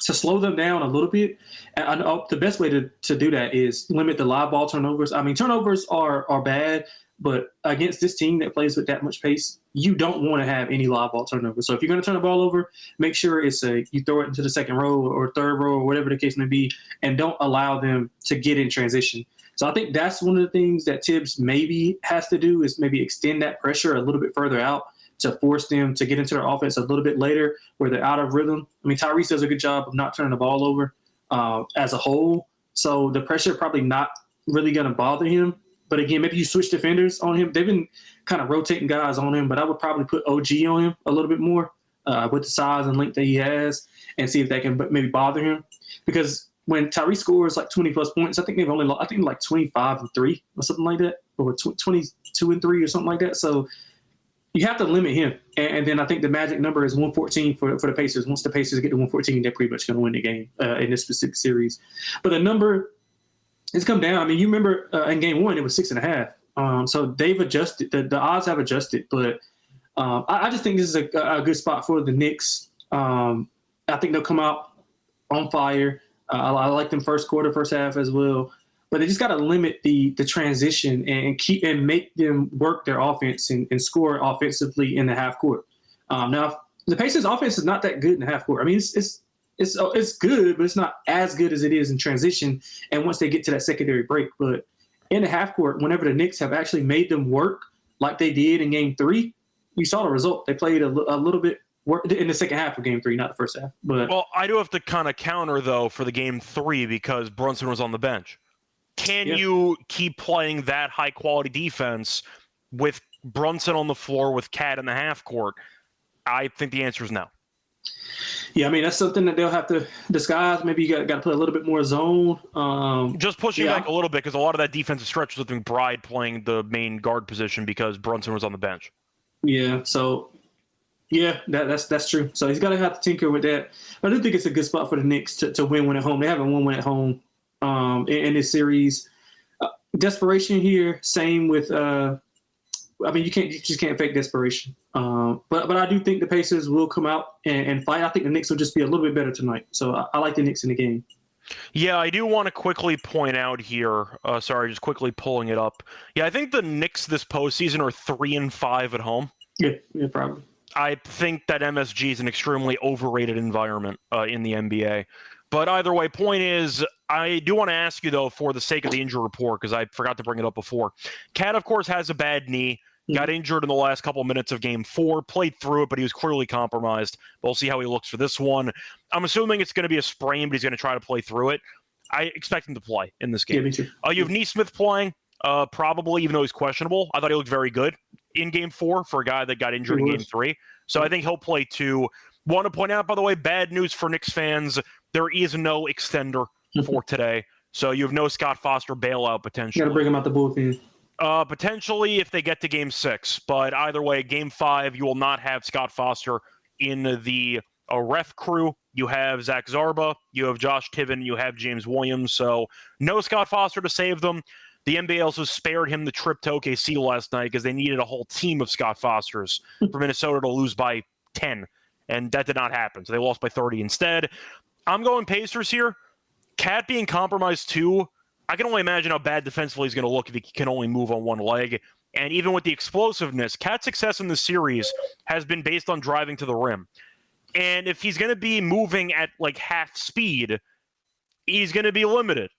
to slow them down a little bit. And I know the best way to do that is limit the live ball turnovers. I mean, turnovers are bad, but against this team that plays with that much pace, you don't want to have any live ball turnovers. So if you're going to turn the ball over, make sure you throw it into the second row or third row or whatever the case may be, and don't allow them to get in transition. So I think that's one of the things that Tibbs maybe has to do is maybe extend that pressure a little bit further out to force them to get into their offense a little bit later where they're out of rhythm. I mean, Tyrese does a good job of not turning the ball over as a whole. So the pressure probably not really going to bother him. But again, maybe you switch defenders on him. They've been kind of rotating guys on him, but I would probably put OG on him a little bit more with the size and length that he has and see if that can maybe bother him. Because when Tyrese scores 20-plus points, I think they've only 25-3 or something like that, or 22-3 or something like that. So you have to limit him. And then I think the magic number is 114 for the Pacers. Once the Pacers get to 114, they're pretty much going to win the game in this specific series. But the number – it's come down. I mean, you remember in Game 1, it was 6.5. So they've adjusted. The odds have adjusted. But I just think this is a good spot for the Knicks. I think they'll come out on fire. I like them first quarter, first half as well. But they just got to limit the transition and make them work their offense and score offensively in the half court. Now, the Pacers' offense is not that good in the half court. I mean, it's good, but it's not as good as it is in transition and once they get to that secondary break. But in the half court, whenever the Knicks have actually made them work like they did in Game 3, you saw the result. They played a little bit work in the second half of Game 3, not the first half. But I do have to kind of counter, though, for the Game 3 because Brunson was on the bench. Can you keep playing that high-quality defense with Brunson on the floor with Cat in the half court? I think the answer is no. Yeah, I mean, that's something that they'll have to disguise. Maybe you got to play a little bit more zone. Just pushing back a little bit because a lot of that defensive stretch was with McBride playing the main guard position because Brunson was on the bench. Yeah, so, that's true. So he's got to have to tinker with that. But I do think it's a good spot for the Knicks to win one at home. They haven't won one at home in this series. Desperation here, same with you just can't fake desperation. But I do think the Pacers will come out and fight. I think the Knicks will just be a little bit better tonight. So I like the Knicks in the game. Yeah, I do want to quickly point out here. Just quickly pulling it up. Yeah, I think the Knicks this postseason are 3-5 at home. Yeah, probably. I think that MSG is an extremely overrated environment in the NBA. But either way, point is, I do want to ask you, though, for the sake of the injury report, because I forgot to bring it up before. Cat, of course, has a bad knee. Got injured in the last couple of minutes of Game 4, played through it, but he was clearly compromised. We'll see how he looks for this one. I'm assuming it's going to be a sprain, but he's going to try to play through it. I expect him to play in this game. Yeah, me too. You have Neesmith playing, probably, even though he's questionable. I thought he looked very good in Game 4 for a guy that got injured in Game 3. So I think he'll play too. Want to point out, by the way, bad news for Knicks fans. There is no extender for today. So you have no Scott Foster bailout potential. You got to bring him out the bullpen. Potentially if they get to Game 6. But either way, Game 5, you will not have Scott Foster in the ref crew. You have Zach Zarba, you have Josh Tiven, you have James Williams. So no Scott Foster to save them. The NBA also spared him the trip to OKC last night because they needed a whole team of Scott Fosters for Minnesota to lose by 10. And that did not happen. So they lost by 30 instead. I'm going Pacers here. Cat being compromised too. I can only imagine how bad defensively he's going to look if he can only move on one leg. And even with the explosiveness, Cat's success in this series has been based on driving to the rim. And if he's going to be moving at like half speed, he's going to be limited.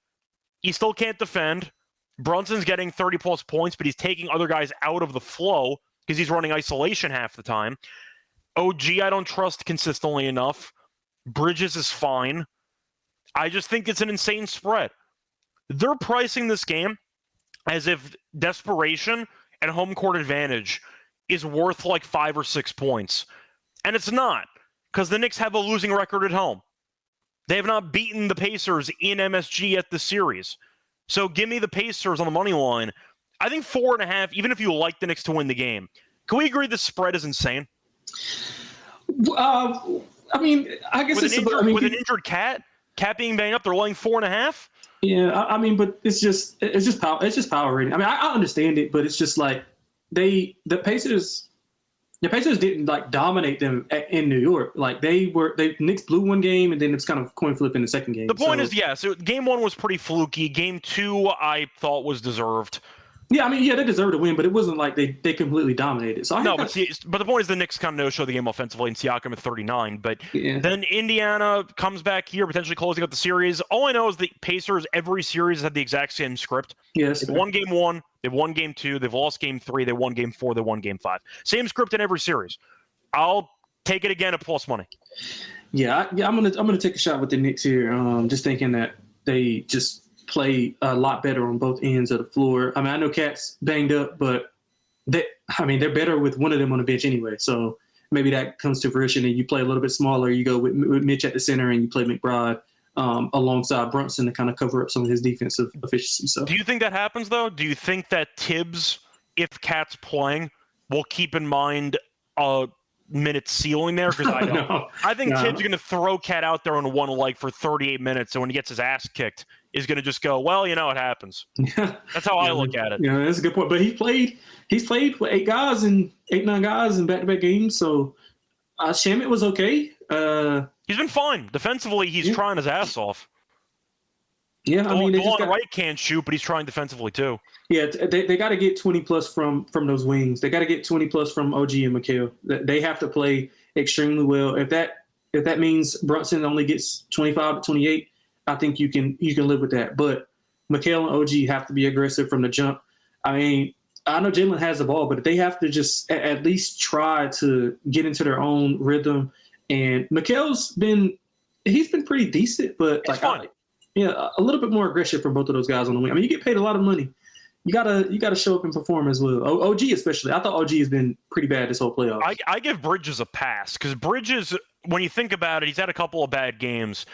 He still can't defend. Brunson's getting 30-plus points, but he's taking other guys out of the flow because he's running isolation half the time. OG, I don't trust consistently enough. Bridges is fine. I just think it's an insane spread. They're pricing this game as if desperation and home court advantage is worth like 5 or 6 points. And it's not, because the Knicks have a losing record at home. They have not beaten the Pacers in MSG yet this series. So give me the Pacers on the money line. I think 4.5, even if you like the Knicks to win the game. Can we agree the spread is insane? I mean, I guess with an injured Cat being banged up, they're laying 4.5. Yeah, I mean, but it's just power rating. I mean, I understand it, but it's just like the Pacers didn't like dominate them in New York. Like Knicks blew one game and then it's kind of coin flip in the second game. The point is, so Game 1 was pretty fluky. Game 2, I thought was deserved. Yeah, I mean, they deserved to win, but it wasn't like they completely dominated. So but the point is the Knicks kind of no-show the game offensively, and Siakam at 39. But then Indiana comes back here, potentially closing out the series. All I know is the Pacers, every series, had the exact same script. Yes. They've won Game 1, they've won Game 2, they've lost Game 3, they won Game 4, they won Game 5. Same script in every series. I'll take it again at plus money. Yeah, I'm gonna take a shot with the Knicks here. Just thinking that they just play a lot better on both ends of the floor. I mean, I know Cat's banged up, but they're better with one of them on the bench anyway. So maybe that comes to fruition and you play a little bit smaller. You go with Mitch at the center and you play McBride alongside Brunson to kind of cover up some of his defensive efficiency. So, do you think that happens though? Do you think that Tibbs, if Cat's playing, will keep in mind a minute ceiling there? Because I don't. No, I think Tibbs is going to throw Cat out there on one leg for 38 minutes, and when he gets his ass kicked, is going to just go, well, it happens. That's how I look at it. Yeah, that's a good point. But he's played with 9 guys in back-to-back games. So Shamet was okay. He's been fine. Defensively, he's trying his ass off. Yeah, I mean, Right can't shoot, but he's trying defensively too. Yeah, they got to get 20-plus from those wings. They got to get 20-plus from OG and Mikal. They have to play extremely well. If that means Brunson only gets 25 to 28, I think you can live with that. But Mikal and OG have to be aggressive from the jump. I mean, I know Jalen has the ball, but they have to just at least try to get into their own rhythm. And Mikal's been pretty decent, but a little bit more aggression from both of those guys on the wing. I mean, you get paid a lot of money. You gotta show up and perform as well. OG especially. I thought OG has been pretty bad this whole playoff. I give Bridges a pass because Bridges, when you think about it, he's had a couple of bad games.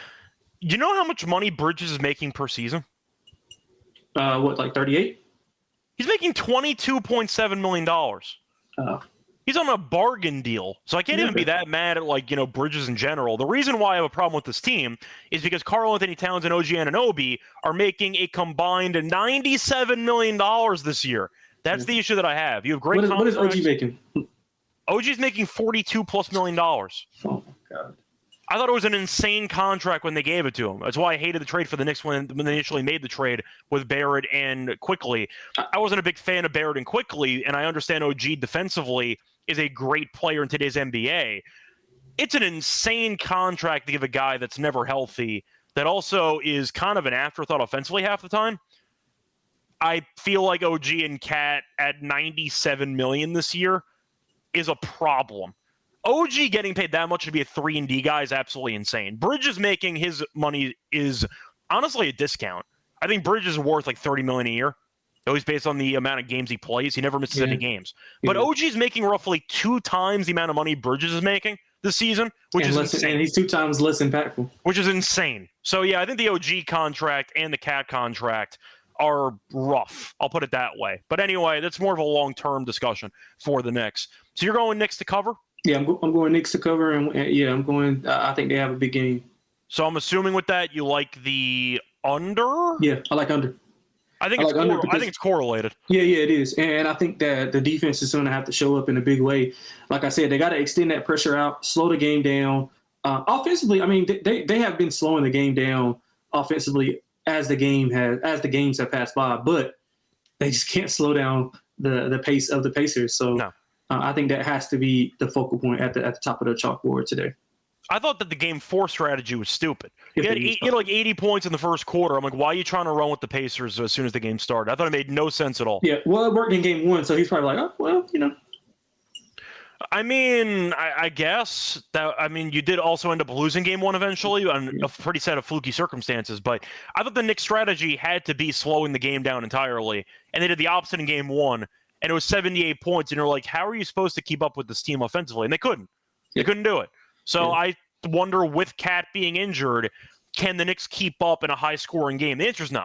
You know how much money Bridges is making per season? Like 38? He's making $22.7 million. Oh. He's on a bargain deal. So I can't even be that mad at Bridges in general. The reason why I have a problem with this team is because Karl-Anthony Towns and OG Anunoby are making a combined $97 million this year. That's the issue that I have. You have great contracts. What is OG making? OG's making $42+ million. Oh, my God. I thought it was an insane contract when they gave it to him. That's why I hated the trade for the Knicks when they initially made the trade with Barrett and Quickly. I wasn't a big fan of Barrett and Quickly, and I understand OG defensively is a great player in today's NBA. It's an insane contract to give a guy that's never healthy that also is kind of an afterthought offensively half the time. I feel like OG and Cat at $97 million this year is a problem. OG getting paid that much to be a 3-and-D guy is absolutely insane. Bridges making his money is honestly a discount. I think Bridges is worth like $30 million a year. Always based on the amount of games he plays. He never misses any games. But OG's making roughly 2 times the amount of money Bridges is making this season, which is insane. And he's 2 times less impactful. Which is insane. So, yeah, I think the OG contract and the Cat contract are rough. I'll put it that way. But anyway, that's more of a long-term discussion for the Knicks. So you're going Knicks to cover? Yeah, I'm going Knicks to cover, and I'm going. I think they have a big game. So I'm assuming with that you like the under? Yeah, I like under. I think it's correlated. Yeah, it is, and I think that the defense is going to have to show up in a big way. Like I said, they got to extend that pressure out, slow the game down. Offensively, I mean, they have been slowing the game down offensively as the games have passed by, but they just can't slow down the pace of the Pacers. So. No. I think that has to be the focal point at the top of the chalkboard today. I thought that the game 4 strategy was stupid. You had like 80 points in the first quarter. I'm like, why are you trying to run with the Pacers as soon as the game started? I thought it made no sense at all. Yeah, well, it worked in game 1, so he's probably like, oh, well, I mean, I guess that. I mean, you did also end up losing game 1 eventually on a pretty set of fluky circumstances. But I thought the Knicks' strategy had to be slowing the game down entirely, and they did the opposite in game 1. And it was 78 points, and you're like, how are you supposed to keep up with this team offensively? And they couldn't. They couldn't do it. So I wonder, with Cat being injured, can the Knicks keep up in a high-scoring game? The answer is no.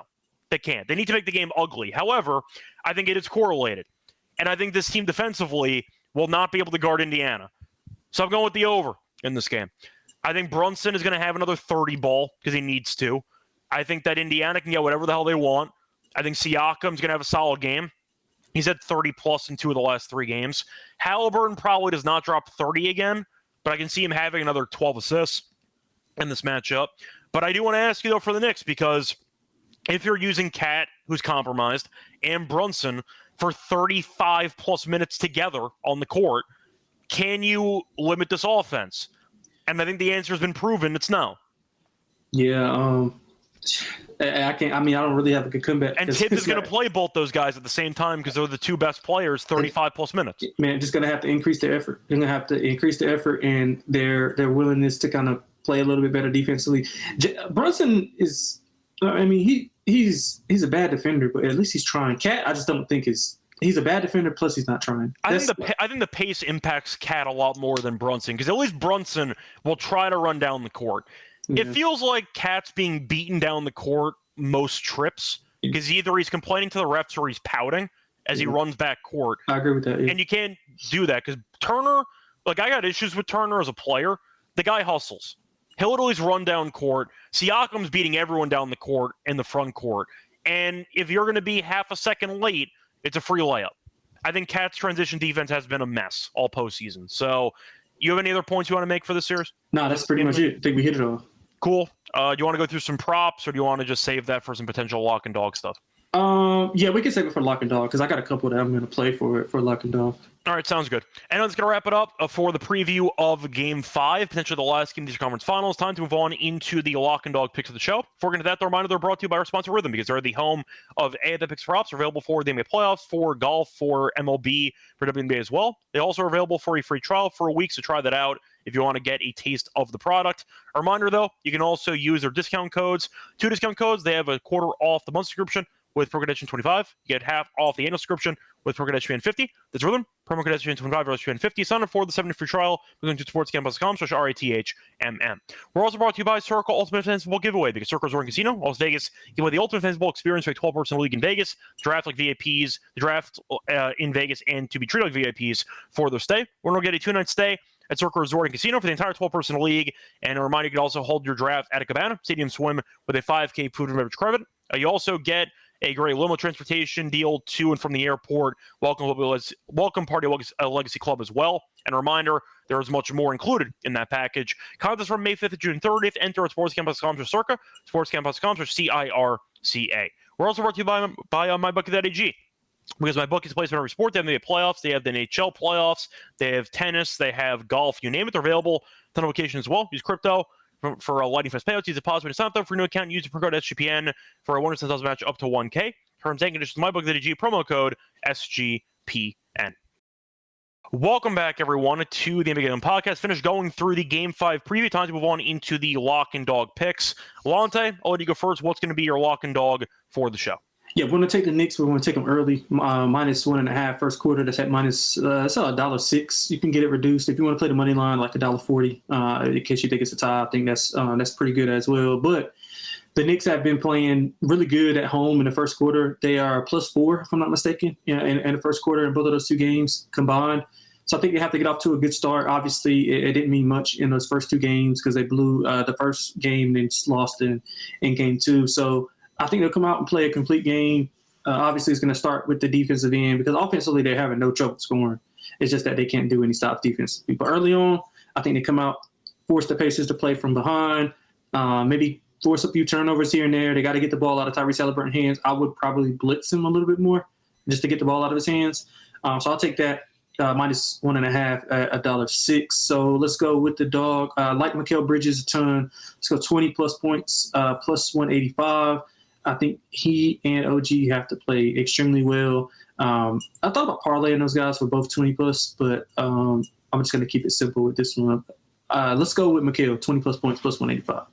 They can't. They need to make the game ugly. However, I think it is correlated. And I think this team defensively will not be able to guard Indiana. So I'm going with the over in this game. I think Brunson is going to have another 30 ball because he needs to. I think that Indiana can get whatever the hell they want. I think Siakam's going to have a solid game. He's had 30-plus in 2 of the last 3 games. Halliburton probably does not drop 30 again, but I can see him having another 12 assists in this matchup. But I do want to ask you, though, for the Knicks, because if you're using Cat, who's compromised, and Brunson for 35-plus minutes together on the court, can you limit this offense? And I think the answer has been proven. It's no. Yeah, I can't. I mean, I don't really have a good comeback. And Tibbs is going to play both those guys at the same time because they're the 2 best players, 35-plus minutes. Man, just going to have to increase their effort. They're going to have to increase their effort and their willingness to kind of play a little bit better defensively. Brunson is. I mean, he's a bad defender, but at least he's trying. Cat, I just don't think he's a bad defender. Plus, he's not trying. I think the pace impacts Cat a lot more than Brunson because at least Brunson will try to run down the court. It feels like Cat's being beaten down the court most trips because either he's complaining to the refs or he's pouting as he runs back court. I agree with that. Yeah. And you can't do that because Turner, like I got issues with Turner as a player. The guy hustles. He'll always run down court. Siakam's beating everyone down the court in the front court. And if you're going to be half a second late, it's a free layup. I think Cat's transition defense has been a mess all postseason. So you have any other points you want to make for this series? No, that's pretty much it. I think we hit it all. Cool. Do you want to go through some props, or do you want to just save that for some potential lock and dog stuff? Yeah, we can save it for lock and dog because I got a couple that I'm going to play for lock and dog. All right, sounds good. And that's going to wrap it up for the preview of Game 5, potentially the last game of these conference finals. Time to move on into the lock and dog picks of the show. Before we get into that, the reminder they're brought to you by our sponsor Rhythm because they're the home of AFL picks props. They're available for the NBA playoffs, for golf, for MLB, for WNBA as well. They also are available for a free trial for a week, so try that out if you want to get a taste of the product. A reminder, though, you can also use their discount codes. 2 discount codes. They have a quarter off the month subscription with promo code SGPN25. You get half off the annual subscription with promo code SGPN50. That's Rhythm. Promo code SGPN25 or SGPN50. Sign up for the 7-day free trial. We're going to sportsgamble.com/RATHMM. We're also brought to you by Circle Ultimate Fantasy Bowl Giveaway because Circle Resort and Casino, Las Vegas, give away the Ultimate Fantasy Bowl experience for a 12-person league in Vegas. Draft like VIPs, the draft in Vegas, and to be treated like VIPs for their stay. We're going to get a 2-night stay at Circle Resort and Casino for the entire 12-person league. And a reminder, you can also hold your draft at a Cabana Stadium Swim with a $5K food and beverage credit. You also get a great limo transportation deal to and from the airport. Welcome party Legacy Club as well. And a reminder, there is much more included in that package. Contests from May 5th to June 30th. Enter at sportscampus.com/circa, sportscampus.com/CIRCA. We're also brought to you by MyBookie.ag. Because MyBookie plays for every sport. They have the playoffs. They have the NHL playoffs. They have tennis. They have golf. You name it, they're available. A ton of locations as well. Use crypto for Lightning Fast payouts. Use a pause when it's not though for a new account. Use the promo code SGPN for a $100,000 match up to 1K. Terms and conditions. MyBookDG promo code SGPN. Welcome back, everyone, to the NBA Game Podcast. Finished going through the Game 5 preview. Time to move on into the lock and dog picks. Lonte, I'll let you go first. What's going to be your lock and dog for the show? Yeah, we're going to take the Knicks. We're going to take them early, -1.5 first quarter. That's at minus $1.06. You can get it reduced if you want to play the money line, like $1.40. In case you think it's a tie, I think that's pretty good as well. But the Knicks have been playing really good at home in the first quarter. They are +4, if I'm not mistaken, in the first quarter in both of those two games combined. So I think they have to get off to a good start. Obviously, it didn't mean much in those first two games because they blew the first game and just lost in game 2. So I think they'll come out and play a complete game. Obviously, it's going to start with the defensive end because offensively they're having no trouble scoring. It's just that they can't do any stop defense. But early on, I think they come out, force the Pacers to play from behind, maybe force a few turnovers here and there. They got to get the ball out of Tyrese Halliburton's hands. I would probably blitz him a little bit more just to get the ball out of his hands. So I'll take that. -1.5 at $1.06. So let's go with the dog. Like Mikal Bridges a ton. Let's go 20+ points, +185. I think he and OG have to play extremely well. I thought about parlaying those guys for both 20+, but I'm just going to keep it simple with this one. Let's go with Mikal, 20+ points, +185.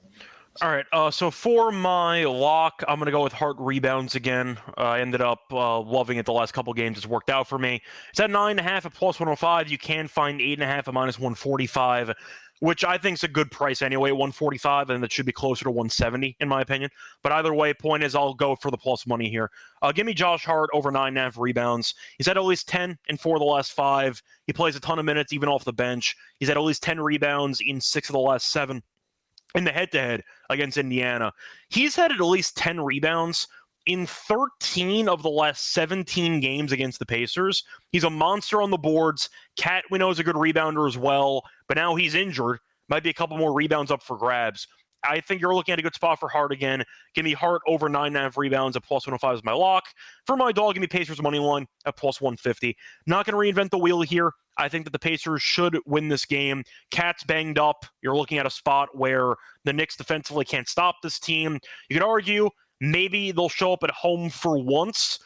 All right, so for my lock, I'm going to go with Hart rebounds again. I ended up loving it the last couple games. It's worked out for me. It's at 9.5 at +105. You can find 8.5 at -145, which I think is a good price anyway, 145, and that should be closer to 170 in my opinion. But either way, point is I'll go for the plus money here. Give me Josh Hart over 9.5 rebounds. He's had at least 10 in 4 of the last 5. He plays a ton of minutes even off the bench. He's had at least 10 rebounds in 6 of the last 7. In the head-to-head against Indiana. He's had at least 10 rebounds in 13 of the last 17 games against the Pacers. He's a monster on the boards. Cat, we know, is a good rebounder as well, but now he's injured. Might be a couple more rebounds up for grabs. I think you're looking at a good spot for Hart again. Give me Hart over 9.5 rebounds at +105 is my lock. For my dog, give me Pacers money line at +150. Not going to reinvent the wheel here. I think that the Pacers should win this game. Cat's banged up. You're looking at a spot where the Knicks defensively can't stop this team. You could argue maybe they'll show up at home for once.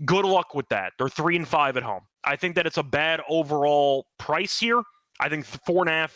Good luck with that. They're 3-5 at home. I think that it's a bad overall price here. I think 4.5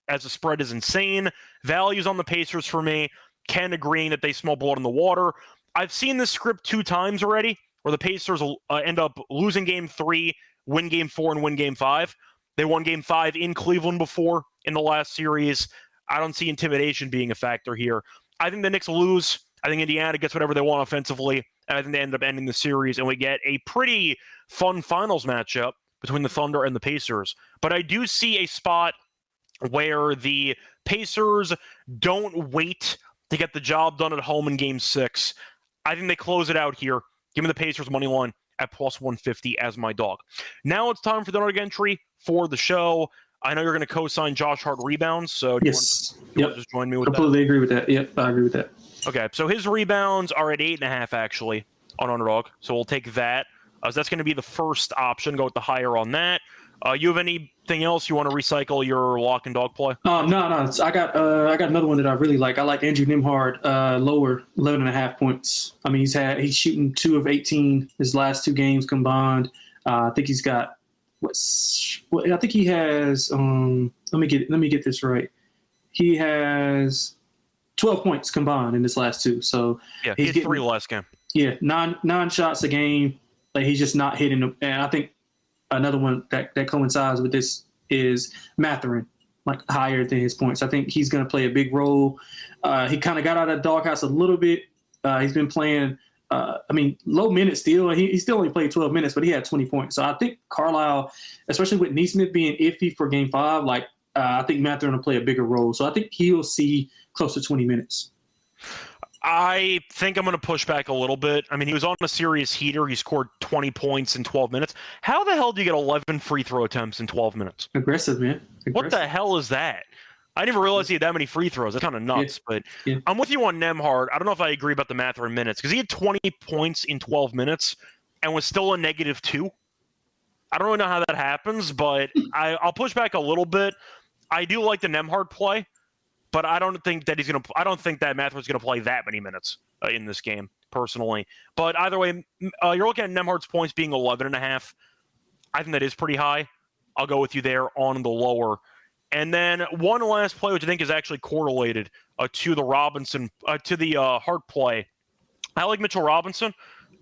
as a spread is insane. Values on the Pacers for me. Ken agreeing that they smell blood in the water. I've seen this script 2 times already where the Pacers will end up losing game 3, win game 4, and win game 5. They won game 5 in Cleveland before in the last series. I don't see intimidation being a factor here. I think the Knicks lose. I think Indiana gets whatever they want offensively, and I think they end up ending the series, and we get a pretty fun finals matchup between the Thunder and the Pacers. But I do see a spot where the Pacers don't wait to get the job done at home in game 6. I think they close it out here. Give me the Pacers money line at +150 as my dog. Now it's time for the underdog entry for the show. I know you're going to co-sign Josh Hart rebounds, so do you want to just join me with that? Completely agree with that. Yep, I agree with that. Okay, so his rebounds are at 8.5 actually on underdog, so we'll take that. So that's going to be the first option. Go with the higher on that. You have anything else you want to recycle your lock and dog play? No. I got another one that I really like. I like Andrew Nembhard, lower 11.5 points. I mean, he's shooting 2 of 18 his last 2 games combined. I think he's got I think he has. Let me get this right. He has 12 points combined in his last 2. So yeah, he had 3 last game. Yeah, nine shots a game. Like he's just not hitting them. And I think another one that coincides with this is Mathurin, like higher than his points. I think he's going to play a big role. He kind of got out of the doghouse a little bit. He's been playing, low minutes still. He still only played 12 minutes, but he had 20 points. So I think Carlisle, especially with Neesmith being iffy for game 5, I think Mathurin will play a bigger role. So I think he'll see close to 20 minutes. I think I'm going to push back a little bit. I mean, he was on a serious heater. He scored 20 points in 12 minutes. How the hell do you get 11 free throw attempts in 12 minutes? Aggressive, man. What the hell is that? I didn't even realize he had that many free throws. That's kind of nuts. But I'm with you on Nembhard. I don't know if I agree about the Mathurin minutes because he had 20 points in 12 minutes and was still a -2. I don't really know how that happens, but I'll push back a little bit. I do like the Nembhard play. but I don't think that Mathers is going to play that many minutes in this game, personally. But either way, you're looking at Nembhard's points being 11.5. I think that is pretty high. I'll go with you there on the lower. And then one last play, which I think is actually correlated to the Hart play. I like Mitchell Robinson.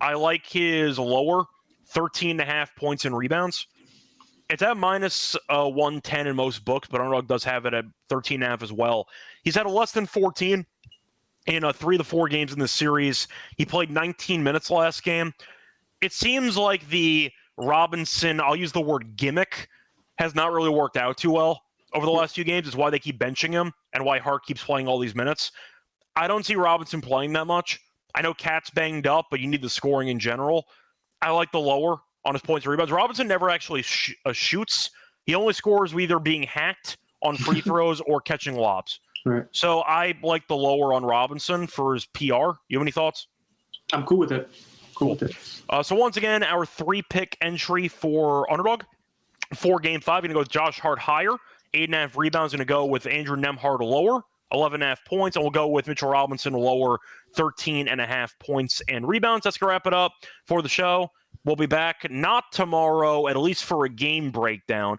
I like his lower, 13.5 points and rebounds. It's at minus 110 in most books, but Underdog does have it at 13.5 as well. He's had a less than 14 in 3 of the 4 games in this series. He played 19 minutes last game. It seems like the Robinson, I'll use the word gimmick, has not really worked out too well over the last few games. Is why they keep benching him and why Hart keeps playing all these minutes. I don't see Robinson playing that much. I know Cat's banged up, but you need the scoring in general. I like the lower on his points and rebounds. Robinson never actually shoots. He only scores with either being hacked on free throws or catching lobs. Right. So I like the lower on Robinson for his PR. You have any thoughts? I'm cool with it. Cool with it. So once again, our 3-pick entry for Underdog for Game 5. Going to go with Josh Hart higher. 8.5 rebounds. Going to go with Andrew Nembhard lower. 11.5 points. And we'll go with Mitchell Robinson lower. 13.5 points and rebounds. That's going to wrap it up for the show. We'll be back not tomorrow, at least for a game breakdown.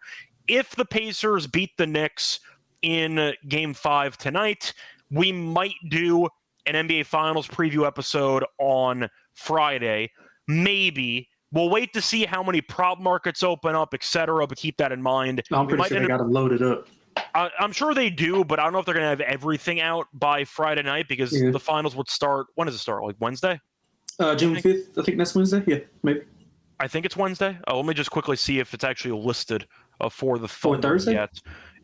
If the Pacers beat the Knicks in Game 5 tonight, we might do an NBA Finals preview episode on Friday. Maybe. We'll wait to see how many prop markets open up, etc., but keep that in mind. I'm pretty sure they got them loaded up. I'm sure they do, but I don't know if they're going to have everything out by Friday night because the finals would start. When does it start? Like Wednesday? June 5th. I think that's Wednesday. Yeah, maybe. I think it's Wednesday. Let me just quickly see if it's actually listed for the Thunder Thursday? yet.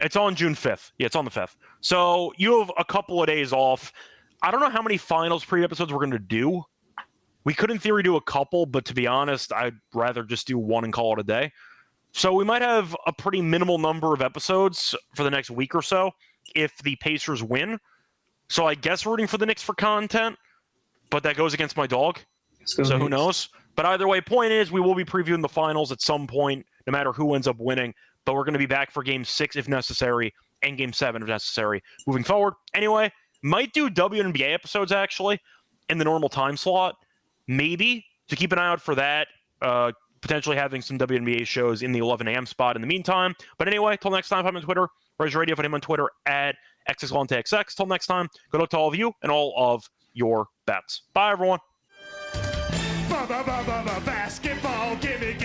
It's on June 5th. Yeah, it's on the 5th. So you have a couple of days off. I don't know how many finals pre-episodes we're going to do. We could, in theory, do a couple, but to be honest, I'd rather just do one and call it a day. So we might have a pretty minimal number of episodes for the next week or so if the Pacers win. So I guess rooting for the Knicks for content, but that goes against my dog. So who knows? But either way, point is we will be previewing the finals at some point, no matter who ends up winning. But we're going to be back for Game 6 if necessary and Game 7 if necessary moving forward. Anyway, might do WNBA episodes actually in the normal time slot. Maybe. To keep an eye out for that. Potentially having some WNBA shows in the 11 a.m. spot in the meantime. But anyway, till next time, I'm on Twitter. Res Radio, find him on Twitter at XXLonteXX. Till next time, good luck to all of you and all of your bets. Bye, everyone. Basketball, give me.